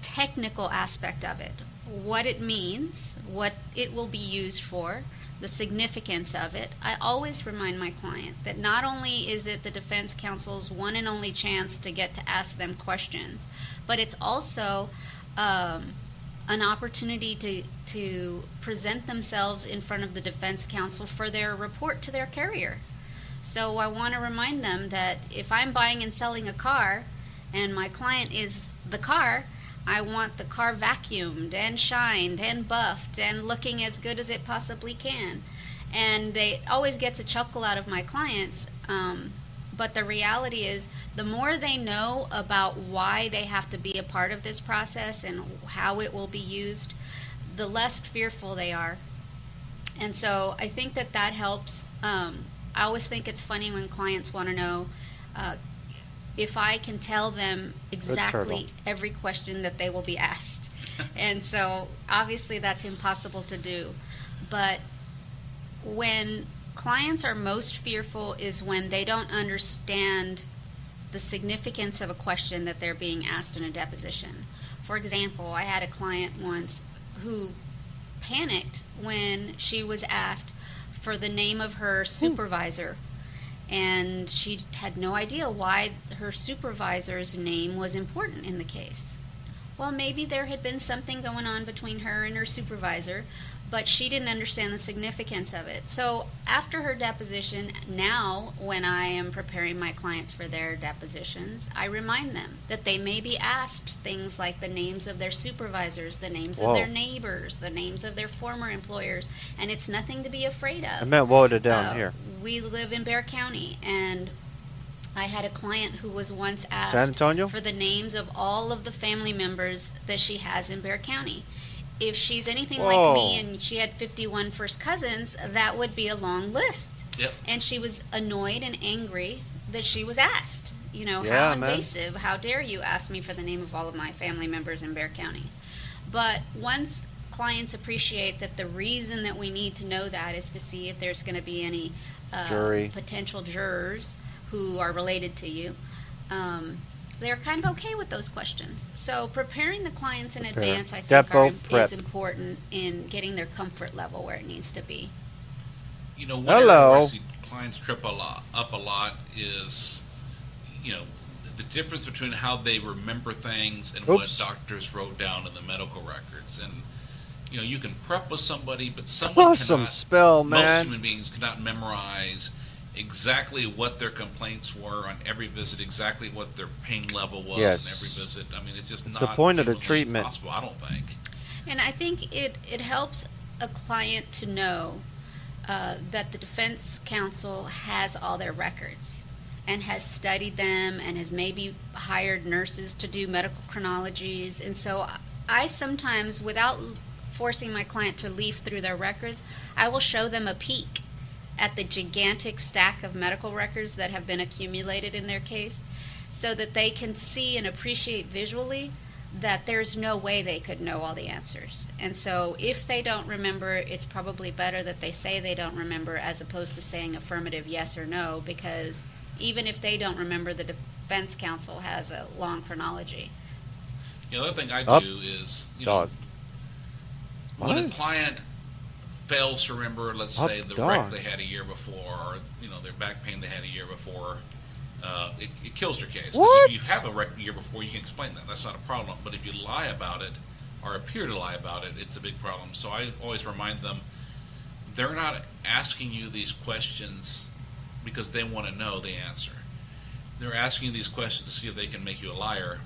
technical aspect of it, what it means, what it will be used for, the significance of it. I always remind my client that not only is it the defense counsel's one and only chance to get to ask them questions, but it's also an opportunity to present themselves in front of the defense counsel for their report to their carrier. So I want to remind them that if I'm buying and selling a car and my client is the car, I want the car vacuumed and shined and buffed and looking as good as it possibly can. And they always gets a chuckle out of my clients. But the reality is, the more they know about why they have to be a part of this process and how it will be used, the less fearful they are. And so I think that helps. I always think it's funny when clients want to know if I can tell them exactly every question that they will be asked. And so obviously that's impossible to do. But when clients are most fearful is when they don't understand the significance of a question that they're being asked in a deposition. For example, I had a client once who panicked when she was asked for the name of her supervisor, and she had no idea why her supervisor's name was important in the case. Well, maybe there had been something going on between her and her supervisor, but she didn't understand the significance of it. So after her deposition, now when I am preparing my clients for their depositions, I remind them that they may be asked things like the names of their supervisors, the names of their neighbors, the names of their former employers, and it's nothing to be afraid of. I meant wrote it down here. We live in Bexar County, and I had a client who was once asked San Antonio? for the names of all of the family members that she has in Bexar County. If she's anything like me and she had 51 first cousins, that would be a long list. Yep. And she was annoyed and angry that she was asked. Yeah, how invasive, how dare you ask me for the name of all of my family members in Bexar County. But once clients appreciate that the reason that we need to know that is to see if there's going to be any Jury. potential jurors who are related to you, they're kind of okay with those questions. So preparing the clients in Prepare. advance, I think, Depot is prep. important in getting their comfort level where it needs to be. You know, one area where I see clients trip up a lot is, you know, the difference between how they remember things and what doctors wrote down in the medical records. And, you know, you can prep with somebody, but someone Awesome cannot, spell, most man. human beings cannot memorize exactly what their complaints were on every visit, exactly what their pain level was Yes. on every visit. I mean, it's just It's not the point of the humanly treatment. possible, I don't think. And I think it helps a client to know that the defense counsel has all their records and has studied them and has maybe hired nurses to do medical chronologies. And so I sometimes, without forcing my client to leaf through their records, I will show them a peek at the gigantic stack of medical records that have been accumulated in their case, so that they can see and appreciate visually that there's no way they could know all the answers. And so if they don't remember, it's probably better that they say they don't remember as opposed to saying affirmative yes or no, because even if they don't remember, the defense counsel has a long chronology. The other thing I do is, you know, when a client fails to remember, let's say, the wreck they had a year before, or, you know, their back pain they had a year before, it kills their case. Because if you have a wreck a year before, you can explain that. That's not a problem. But if you lie about it, or appear to lie about it, it's a big problem. So I always remind them, they're not asking you these questions because they want to know the answer. They're asking you these questions to see if they can make you a liar,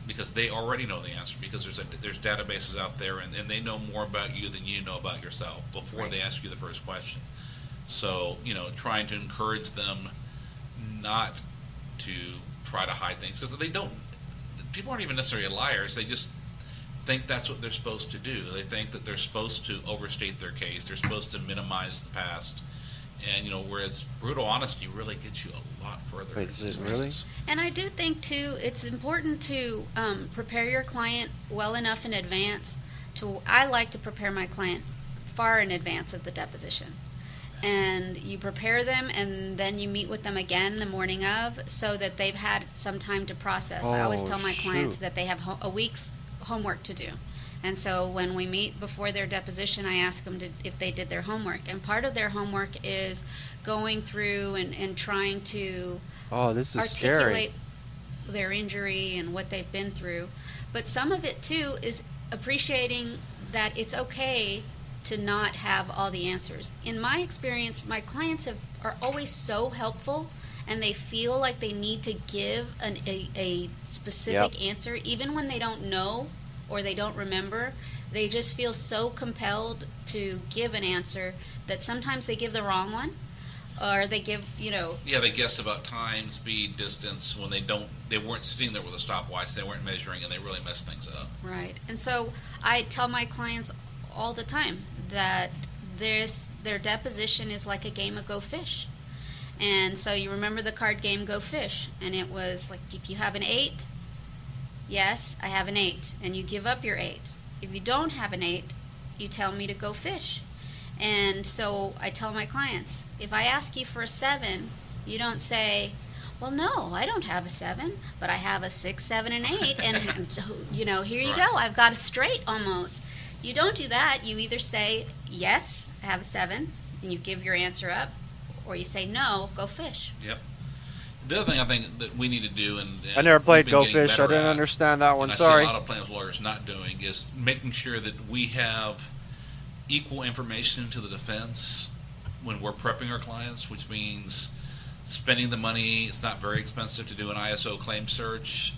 because they already know the answer, because there's databases out there, and they know more about you than you know about yourself before they ask you the first question. So, you know, trying to encourage them not to try to hide things, because people aren't even necessarily liars, they just think that's what they're supposed to do. They think that they're supposed to overstate their case, they're supposed to minimize the past. And, you know, whereas brutal honesty really gets you a lot further. Wait, is it really? And I do think, too, it's important to prepare your client well enough in advance. I like to prepare my client far in advance of the deposition. And you prepare them, and then you meet with them again the morning of, so that they've had some time to process. I always tell my clients that they have a week's homework to do. And so when we meet before their deposition, I ask them if they did their homework. And part of their homework is going through and trying to articulate their injury and what they've been through. But some of it, too, is appreciating that it's okay to not have all the answers. In my experience, my clients are always so helpful, and they feel like they need to give a specific answer, even when they don't know or they don't remember. They just feel so compelled to give an answer that sometimes they give the wrong one, or they give, they guess about time, speed, distance when they weren't sitting there with a stopwatch, they weren't measuring, and they really messed things up. Right. And so I tell my clients all the time that their deposition is like a game of Go Fish. And so you remember the card game Go Fish, and it was like, if you have an 8, yes, I have an 8, and you give up your 8. If you don't have an 8, you tell me to go fish. And so I tell my clients, if I ask you for a 7, you don't say, well, no, I don't have a 7, but I have a 6, 7, and 8, and here you go, I've got a straight almost. You don't do that. You either say, yes, I have a 7, and you give your answer up, or you say, no, go fish. Yep. The other thing I think that we need to do, and I never played Go Fish. I didn't understand that one. And Sorry. I see a lot of plaintiff lawyers not doing, is making sure that we have equal information to the defense when we're prepping our clients, which means spending the money. It's not very expensive to do an ISO claim search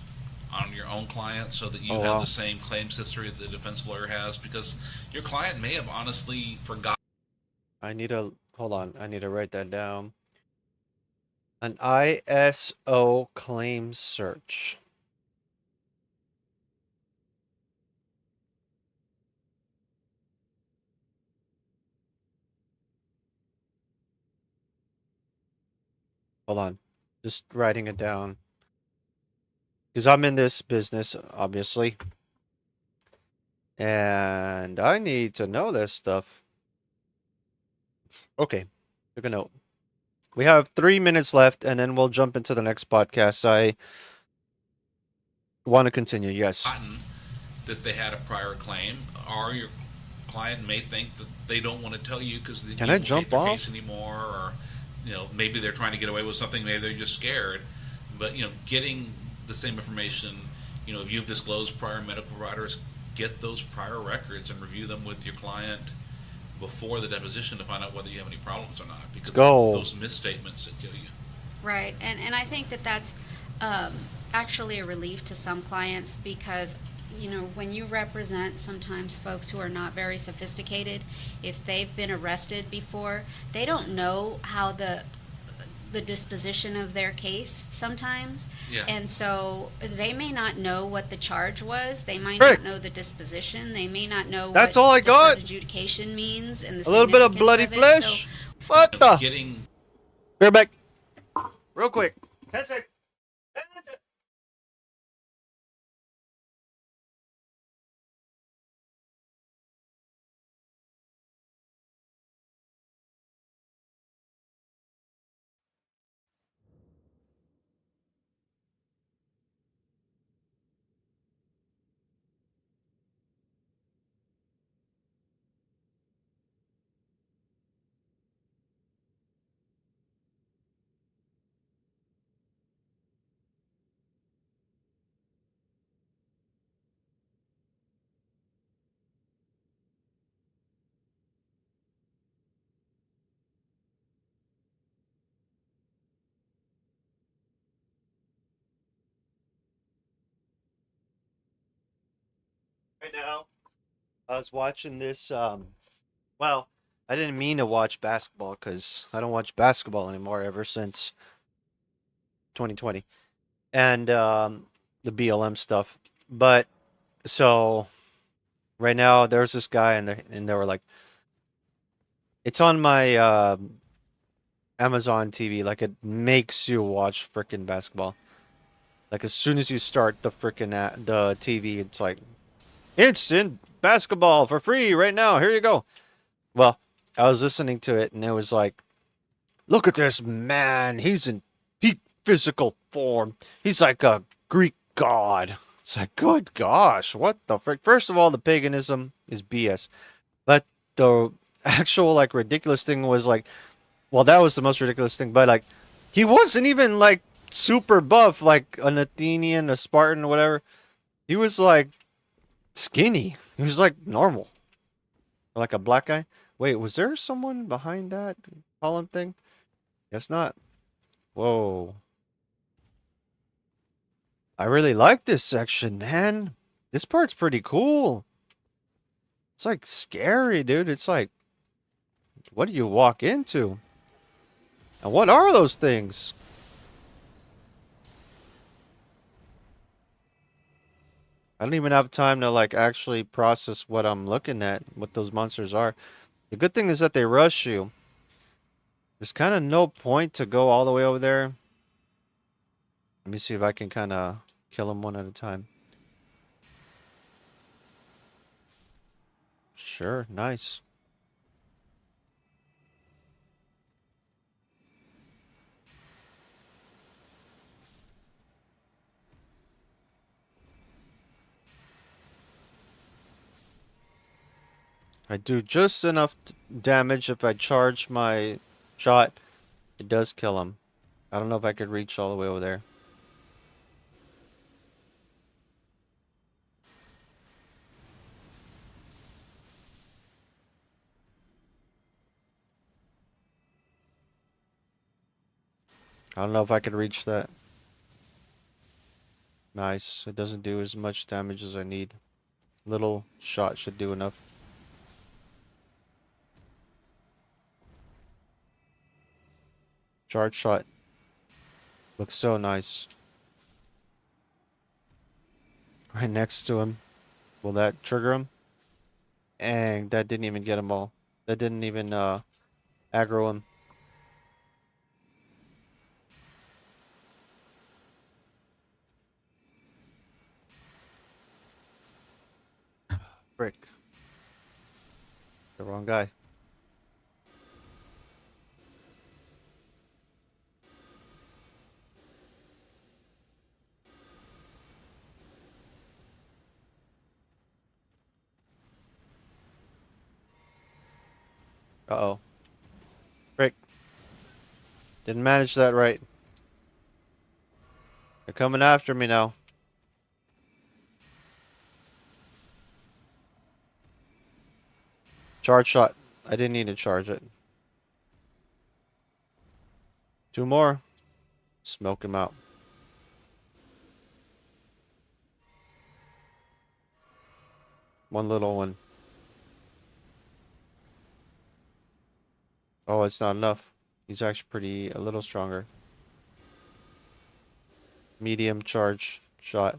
on your own client, so that you have the same claims history that the defense lawyer has, because your client may have honestly forgotten. Hold on. I need to write that down. An ISO claim search. Hold on. Just writing it down. Because I'm in this business, obviously. And I need to know this stuff. Okay. Took a note. We have 3 minutes left, and then we'll jump into the next podcast. I want to continue. Yes. Forgotten that they had a prior claim, or your client may think that they don't want to tell you because you Can I won't take jump their off? case anymore, or maybe they're trying to get away with something, maybe they're just scared. But getting the same information, if you've disclosed prior medical providers, get those prior records and review them with your client before the deposition to find out whether you have any problems or not, because go. it's those misstatements that kill you. Right, and I think that that's actually a relief to some clients because, when you represent sometimes folks who are not very sophisticated, if they've been arrested before, they don't know how the disposition of their case sometimes. Yeah. And so they may not know what the charge was. They might Rick. not know the disposition. They may not know That's what all I deferred got. adjudication means and the A little bit of significance bloody of it. flesh. So What the? Getting Bear back. Real quick. 10 seconds. Right now, I was watching this. Well, I didn't mean to watch basketball because I don't watch basketball anymore ever since 2020 and the BLM stuff. But so right now, there's this guy, and they were like, it's on my Amazon TV. Like it makes you watch freaking basketball. Like as soon as you start the freaking the TV, it's like instant basketball for free right now. Here you go. Well, I was listening to it, and it was like, look at this man. He's in peak physical form. He's like a Greek god. It's like, good gosh, what the frick? First of all, the paganism is BS. But the actual like ridiculous thing was like, well, that was the most ridiculous thing. But like, he wasn't even like super buff like an Athenian, a Spartan, whatever. He was like skinny. He was like normal, like a black guy. Wait, was there someone behind that column thing? Guess not. Whoa. I really like this section, man. This part's pretty cool. It's like scary, dude. It's like, what do you walk into? And what are those things? I don't even have time to like actually process what I'm looking at, what those monsters are. The good thing is that they rush you. There's kind of no point to go all the way over there. Let me see if I can kind of kill them one at a time. Sure, nice. I do just enough damage if I charge my shot. It does kill him. I don't know if I could reach all the way over there. I don't know if I could reach that. Nice. It doesn't do as much damage as I need. Little shot should do enough. Charge shot. Looks so nice. Right next to him. Will that trigger him? And that didn't even get him all. That didn't even aggro him. Frick. The wrong guy. Uh-oh. Frick. Didn't manage that right. They're coming after me now. Charge shot. I didn't need to charge it. 2 more. Smoke him out. One little one. Oh, it's not enough. He's actually a little stronger. Medium charge shot.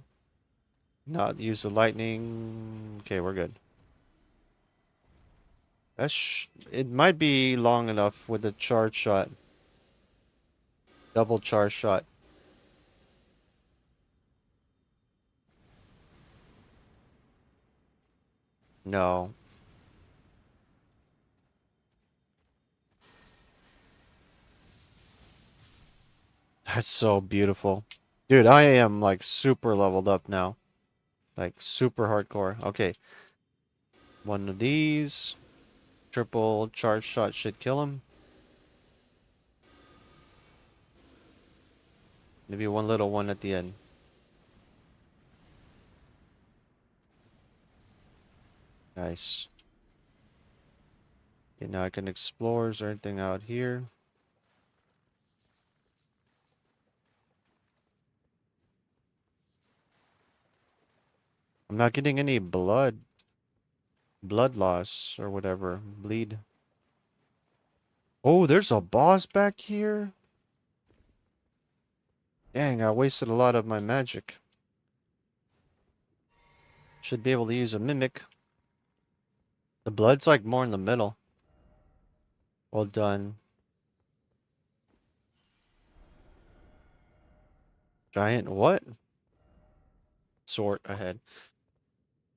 Not use the lightning. Okay, we're good. It might be long enough with the charge shot. Double charge shot. No. That's so beautiful. Dude, I am like super leveled up now. Like super hardcore. Okay. One of these. Triple charge shot should kill him. Maybe one little one at the end. Nice. Okay, now I can explore. Is there anything out here? I'm not getting any blood loss or whatever. Bleed. Oh, there's a boss back here. Dang, I wasted a lot of my magic. Should be able to use a mimic. The blood's like more in the middle. Well done. Giant what? Sort ahead.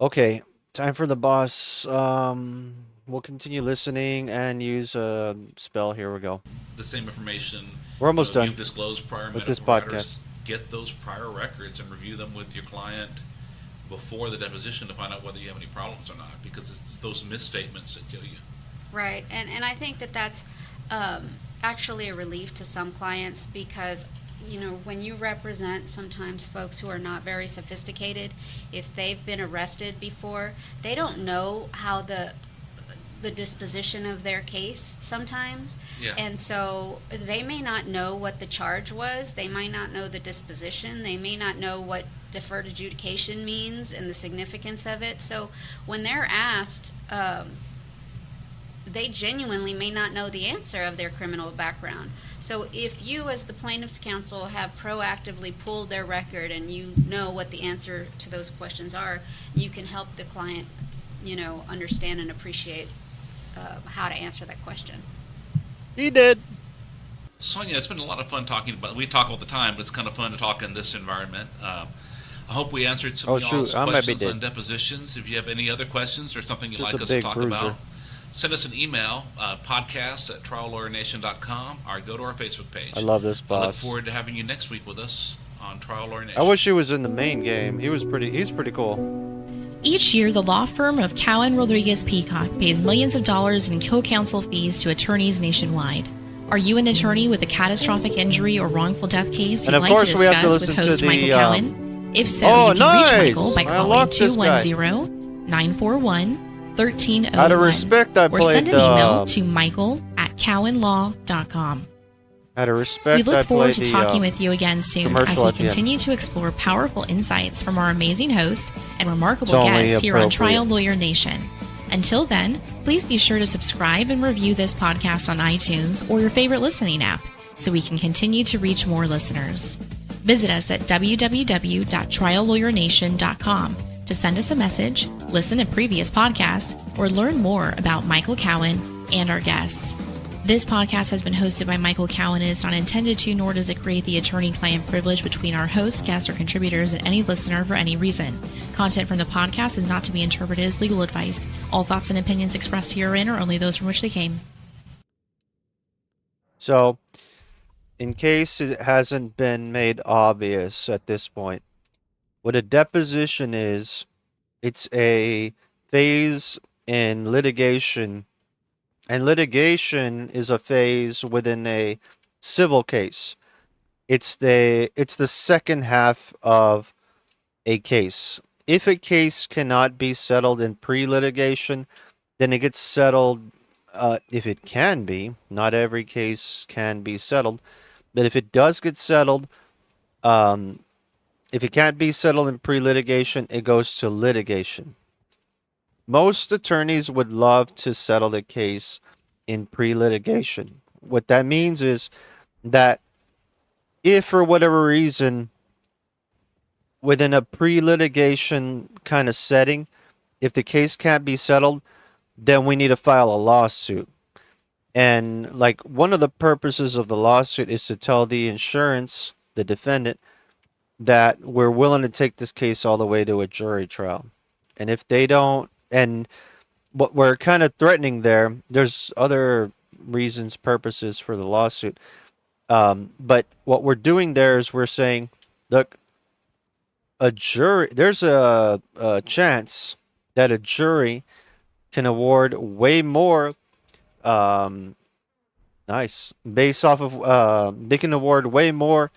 Okay, time for the boss. We'll continue listening and use a spell. Here we go. The same information. We're almost done You've disclosed prior with this medical providers. podcast. Get those prior records and review them with your client before the deposition to find out whether you have any problems or not, because it's those misstatements that kill you. Right, and I think that that's actually a relief to some clients because, you know, when you represent sometimes folks who are not very sophisticated, if they've been arrested before, they don't know how the disposition of their case sometimes. Yeah. And so they may not know what the charge was, they might not know the disposition, they may not know what deferred adjudication means and the significance of it. So when they're asked, they genuinely may not know the answer of their criminal background. So if you as the plaintiff's counsel have proactively pulled their record and you know what the answer to those questions are, you can help the client, you know, understand and appreciate how to answer that question. He did. Sonia, it's been a lot of fun talking about. We talk all the time, but it's kind of fun to talk in this environment. I hope we answered some of y'all's questions on depositions. If you have any other questions or something you'd like us to talk about, send us an email, podcast@triallawyernation.com, or go to our Facebook page. I love this boss. I look forward to having you next week with us on Trial Lawyer Nation. I wish he was in the main game. He's pretty cool. Each year, the law firm of Cowan Rodriguez Peacock pays millions of dollars in co-counsel fees to attorneys nationwide. Are you an attorney with a catastrophic injury or wrongful death case you'd like to discuss with host Michael Cowan? If so, you can reach Michael by calling 210-941-1301 Out of respect, I or played send an email to michael@cowanlaw.com. Out of respect, We look forward to the, talking with you again soon as we continue to explore powerful insights from our amazing host and remarkable guests here on Trial Lawyer Nation. Until then, please be sure to subscribe and review this podcast on iTunes or your favorite listening app so we can continue to reach more listeners. Visit us at www.triallawyernation.com to send us a message, listen to previous podcasts, or learn more about Michael Cowan and our guests. This podcast has been hosted by Michael Cowan and is not intended to, nor does it create the attorney-client privilege between our hosts, guests, or contributors and any listener for any reason. Content from the podcast is not to be interpreted as legal advice. All thoughts and opinions expressed herein are only those from which they came. So, in case it hasn't been made obvious at this point, what a deposition is, it's a phase in litigation And litigation is a phase within a civil case. It's the second half of a case. If a case cannot be settled in pre-litigation, then it gets settled. If it can be, not every case can be settled, but if it does get settled, um, if it can't be settled in pre-litigation, it goes to litigation. Most attorneys would love to settle the case in pre-litigation. What that means is that if for whatever reason within a pre-litigation kind of setting, if the case can't be settled, then we need to file a lawsuit. And like one of the purposes of the lawsuit is to tell the insurance, the defendant, that we're willing to take this case all the way to a jury trial. And if they don't, and what we're kind of threatening there, there's other reasons, purposes for the lawsuit. But what we're doing there is we're saying, look, a jury, there's a chance that a jury can award way more, um, nice, based off of, they can award way more,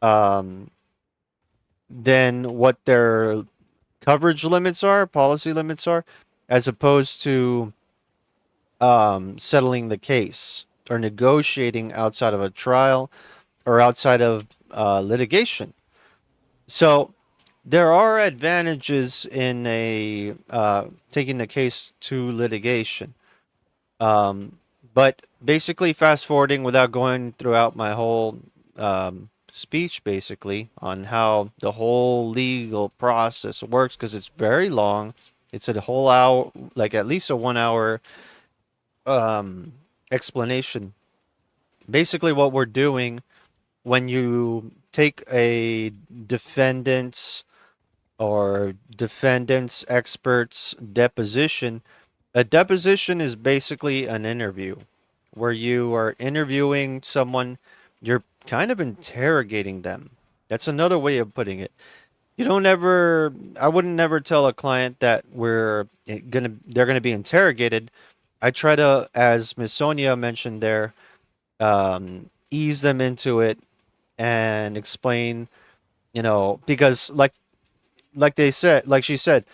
um, than what their coverage limits are, policy limits are, as opposed to settling the case or negotiating outside of a trial or outside of litigation. So there are advantages in a taking the case to litigation. Um, but basically, fast forwarding without going throughout my whole speech, basically, on how the whole legal process works, because it's very long. It's a whole hour, like at least a 1 hour explanation. Basically, what we're doing when you take a defendant's or defendant's expert's deposition, a deposition is basically an interview where you are interviewing someone, you're kind of interrogating them. That's another way of putting it. You don't ever, I wouldn't never tell a client that they're gonna be interrogated. I try to, as Miss Sonia mentioned there, ease them into it and explain, because like they said, like she said,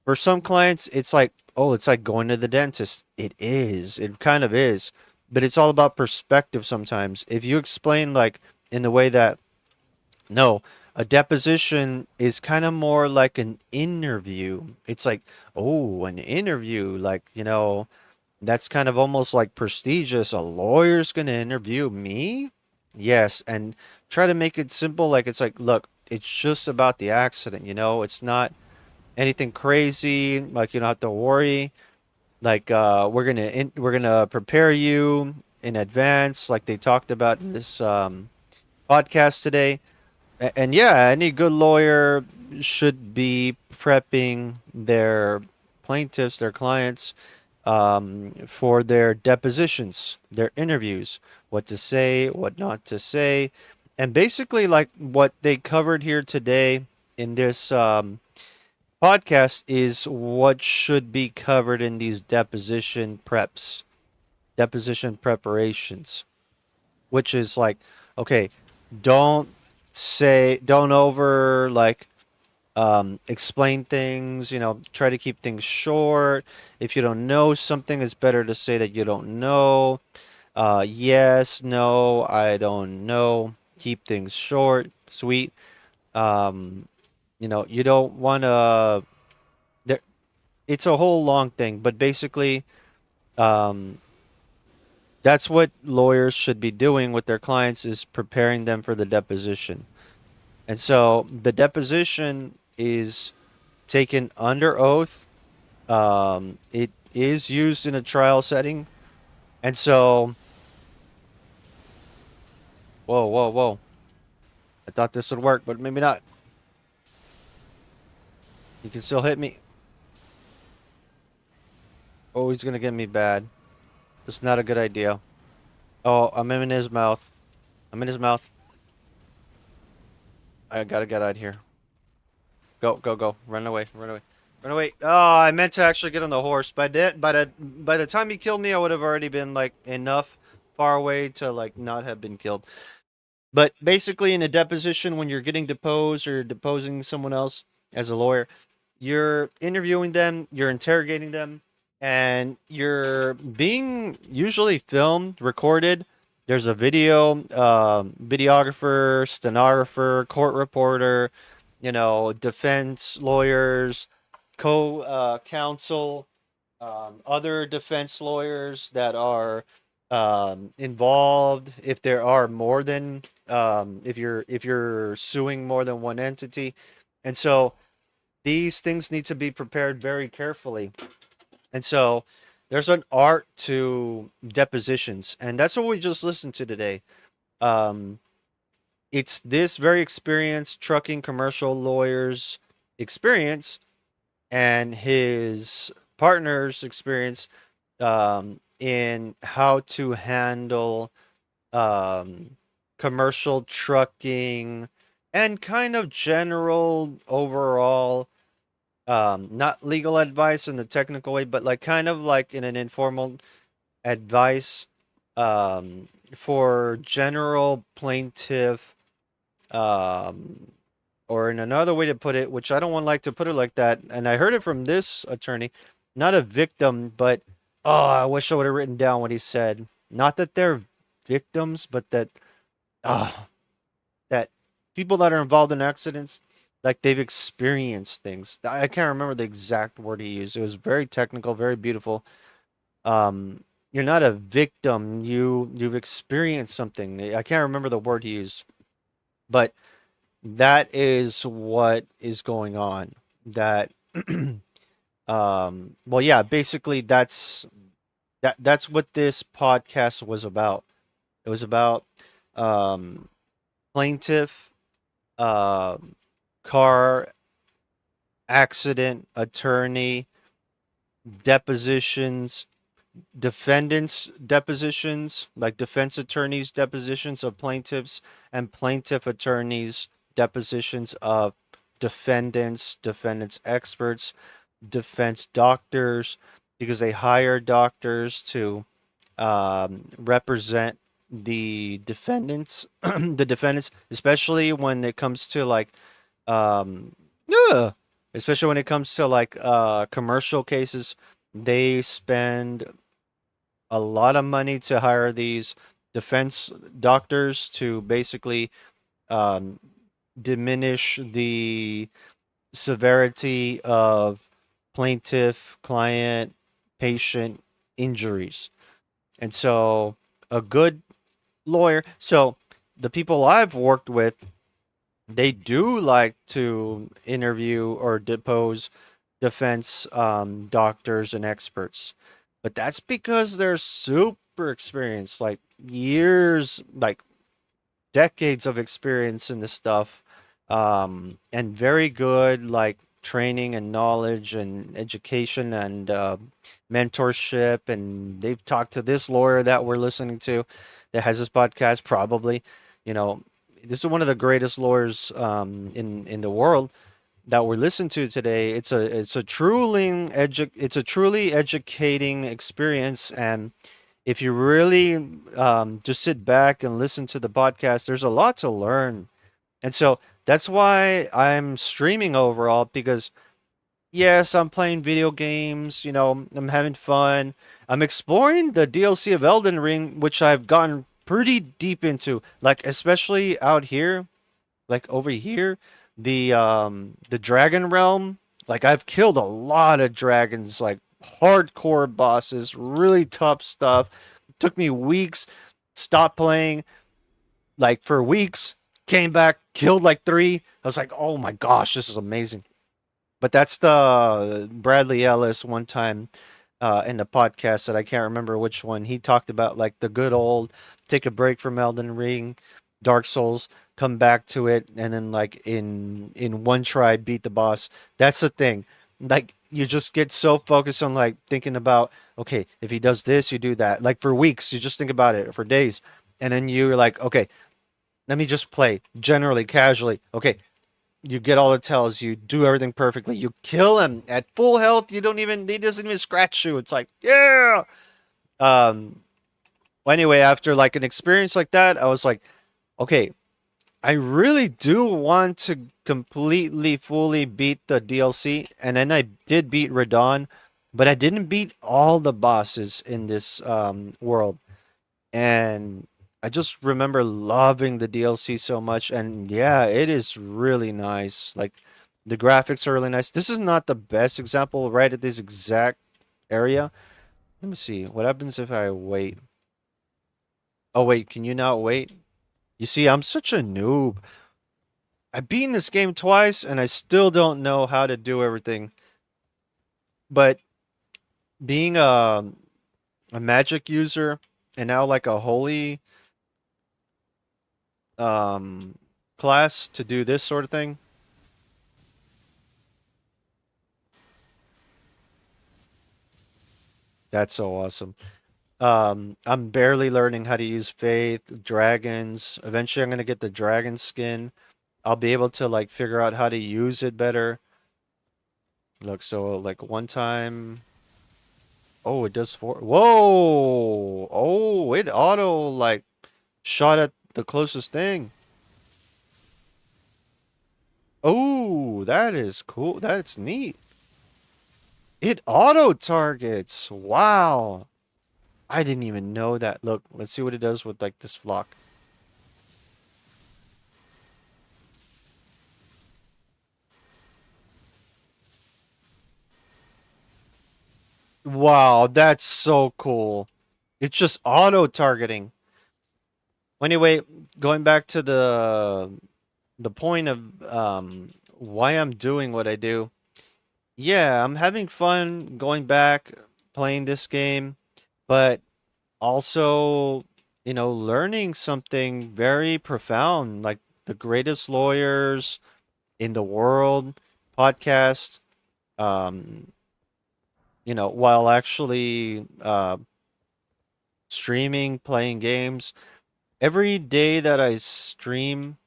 for some clients, it's like, oh, it's like going to the dentist. It is. It kind of is. But it's all about perspective sometimes. If you explain, like, in the way that, no, a deposition is kind of more like an interview. It's like, oh, an interview. Like, that's kind of almost like prestigious. A lawyer's going to interview me? Yes. And try to make it simple. Like, it's like, look, it's just about the accident, It's not anything crazy. Like, you don't have to worry. Like, we're gonna prepare you in advance, like they talked about in this podcast today. And yeah, any good lawyer should be prepping their plaintiffs, their clients, for their depositions, their interviews, what to say, what not to say, and basically like what they covered here today in this podcast is what should be covered in these deposition preparations, which is like, okay, don't don't over like explain things, try to keep things short. If you don't know something, it's better to say that you don't know. Yes, no, I don't know. Keep things short, sweet. Um, you don't want to. It's a whole long thing, but basically, um, that's what lawyers should be doing with their clients is preparing them for the deposition. And so the deposition is taken under oath. It is used in a trial setting. And so, whoa, whoa, whoa. I thought this would work, but maybe not. He can still hit me. Oh, he's going to get me bad. It's not a good idea. Oh, I'm in his mouth. I'm in his mouth. I gotta get out of here. Go, go, go. Run away, run away. Oh, no, wait. Oh, I meant to actually get on the horse. By the time he killed me, I would have already been like enough far away to like not have been killed. But basically, in a deposition, when you're getting deposed or deposing someone else as a lawyer, you're interviewing them, you're interrogating them, and you're being usually filmed, recorded. There's a videographer, stenographer, court reporter, defense lawyers, co-counsel, other defense lawyers that are involved. If there are more than if you're suing more than one entity, and so these things need to be prepared very carefully. And so there's an art to depositions, and that's what we just listened to today. Um, it's this very experienced trucking commercial lawyer's experience and his partner's experience in how to handle um, commercial trucking and kind of general overall not legal advice in the technical way, but like kind of like in an informal advice for general plaintiff, um, or in another way to put it, which I don't want like to put it like that, and I heard it from this attorney, not a victim, but oh, I wish I would have written down what he said. Not that they're victims, but ah, that people that are involved in accidents, like they've experienced things. I can't remember the exact word he used. It was very technical, very beautiful. You're not a victim. You've experienced something. I can't remember the word he used, but that is what is going on. That well, yeah, basically that's what this podcast was about. It was about um plaintiff, um car accident attorney depositions, defendants depositions, like defense attorneys depositions of plaintiffs, and plaintiff attorneys depositions of defendants experts, defense doctors, because they hire doctors to represent the defendants, the defendants, especially when it comes to like um, yeah, especially when it comes to like commercial cases. They spend a lot of money to hire these defense doctors to basically um, diminish the severity of plaintiff, client, patient injuries. And so a good lawyer, so the people I've worked with, they do like to interview or depose defense doctors and experts. But that's because they're super experienced, like years, like decades of experience in this stuff, and very good like training and knowledge and education and mentorship. And they've talked to this lawyer that we're listening to that has this podcast. Probably, you know, this is one of the greatest lawyers in the world that we're listening to today. It's a truly educating experience. And if you really just sit back and listen to the podcast, there's a lot to learn. And so that's why I'm streaming overall, because yes, I'm playing video games, I'm having fun. I'm exploring the DLC of Elden Ring, which I've gotten pretty deep into, like especially out here, like over here, the dragon realm. Like I've killed a lot of dragons, like hardcore bosses, really tough stuff. Took me weeks, stopped playing like for weeks, came back, killed like three. I was like, oh my gosh, this is amazing. But that's the Bradley Ellis one time in the podcast that I can't remember which one. He talked about like the good old take a break from Elden Ring, Dark Souls, come back to it, and then like in one try beat the boss. That's the thing. Like you just get so focused on like thinking about, okay, if he does this, you do that. Like for weeks, you just think about it for days, and then you're like, okay, let me just play generally, casually. Okay, you get all the tells, you do everything perfectly, you kill him at full health, he doesn't even scratch you. It's like, yeah. Um well, anyway, after like an experience like that, I was like, okay, I really do want to completely fully beat the DLC, and then I did beat Radon, but I didn't beat all the bosses in this world. And I just remember loving the DLC so much, and yeah, it is really nice. Like the graphics are really nice. This is not the best example right at this exact area. Let me see. What happens if I wait? Oh wait, can you not wait? You see, I'm such a noob. I've beaten this game twice and I still don't know how to do everything. But being a magic user and now like a holy um class to do this sort of thing. That's so awesome. I'm barely learning how to use faith, dragons. Eventually I'm gonna get the dragon skin. I'll be able to like figure out how to use it better. Look, so like one time. Oh, it does four. Whoa! Oh, it auto like shot at the closest thing. Oh, that is cool. That's neat. It auto targets. Wow. I didn't even know that. Look, let's see what it does with like this flock. Wow, that's so cool. It's just auto targeting. Anyway, going back to the point of why I'm doing what I do. Yeah, I'm having fun going back playing this game, but also, learning something very profound, like the greatest lawyers in the world podcast, um, while actually streaming, playing games. Every day that I stream,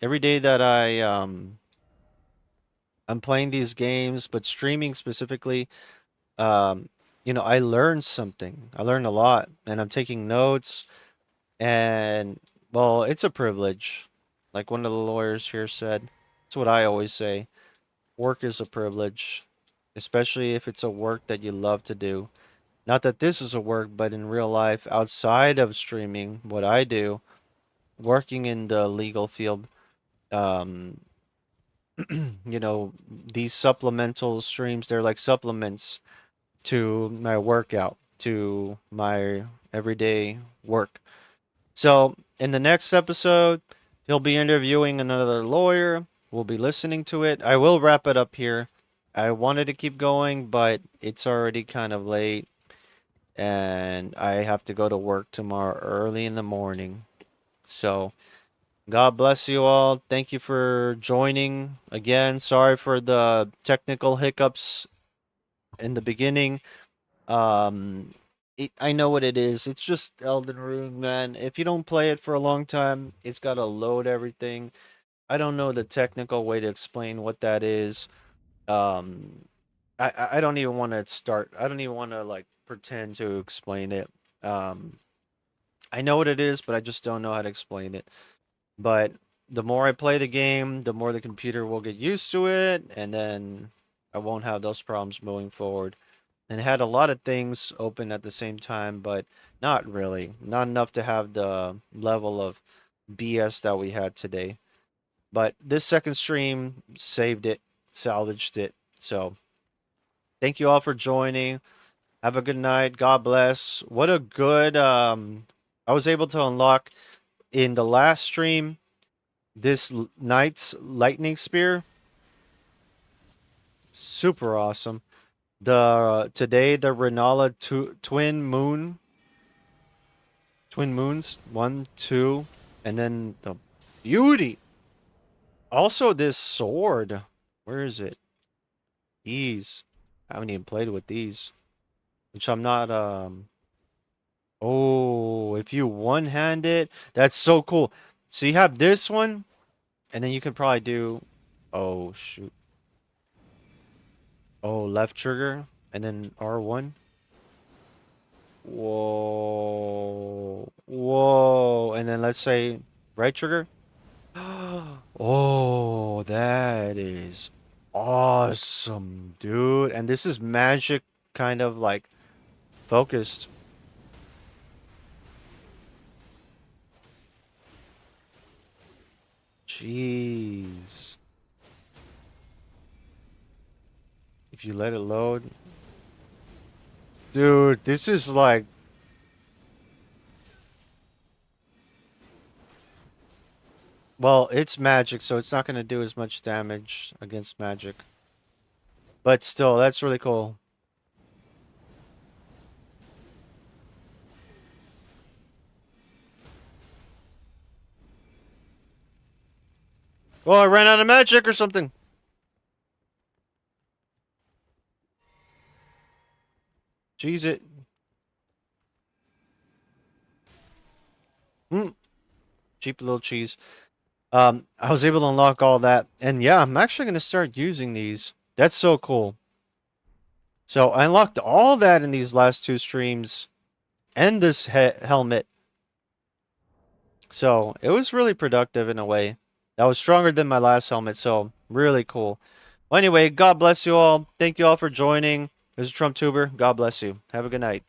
every day that I'm playing these games, but streaming specifically, um, I learn something. I learn a lot, and I'm taking notes. And well, it's a privilege. Like one of the lawyers here said, it's what I always say. Work is a privilege, especially if it's a work that you love to do. Not that this is a work, but in real life, outside of streaming, what I do, working in the legal field, um, these supplemental streams, they're like supplements to my workout, to my everyday work. So, in the next episode, he'll be interviewing another lawyer. We'll be listening to it. I will wrap it up here. I wanted to keep going, but it's already kind of late, and I have to go to work tomorrow early in the morning. So, God bless you all. Thank you for joining again. Sorry for the technical hiccups in the beginning. Um, I know what it is. It's just Elden Ring, man. If you don't play it for a long time, it's got to load everything. I don't know the technical way to explain what that is. Um, I don't even want to start. I don't even want to like pretend to explain it. Um, I know what it is, but I just don't know how to explain it. But the more I play the game, the more the computer will get used to it, and then I won't have those problems moving forward. And had a lot of things open at the same time, but not really. Not enough to have the level of BS that we had today. But this second stream saved it, salvaged it. So thank you all for joining. Have a good night. God bless. What a good I was able to unlock in the last stream this knight's lightning spear. Super awesome. Today the Renala twin moons, 1, 2, and then the beauty. Also this sword. Where is it? These. I haven't even played with these. Which I'm not oh, if you one hand it, that's so cool. So you have this one, and then you can probably do Oh, shoot. Oh, left trigger, and then R1. Whoa. Whoa. And then let's say right trigger. Oh, that is awesome, dude. And this is magic kind of like focused. Jeez. If you let it load. Dude, this is like... Well, it's magic, so it's not going to do as much damage against magic. But still, that's really cool. Oh, I ran out of magic or something. Cheese it. Cheap little cheese. I was able to unlock all that. And yeah, I'm actually going to start using these. That's so cool. So I unlocked all that in these last 2 streams. And this helmet. So it was really productive in a way. That was stronger than my last helmet. So really cool. Well, anyway, God bless you all. Thank you all for joining. This is Trump Tuber. God bless you. Have a good night.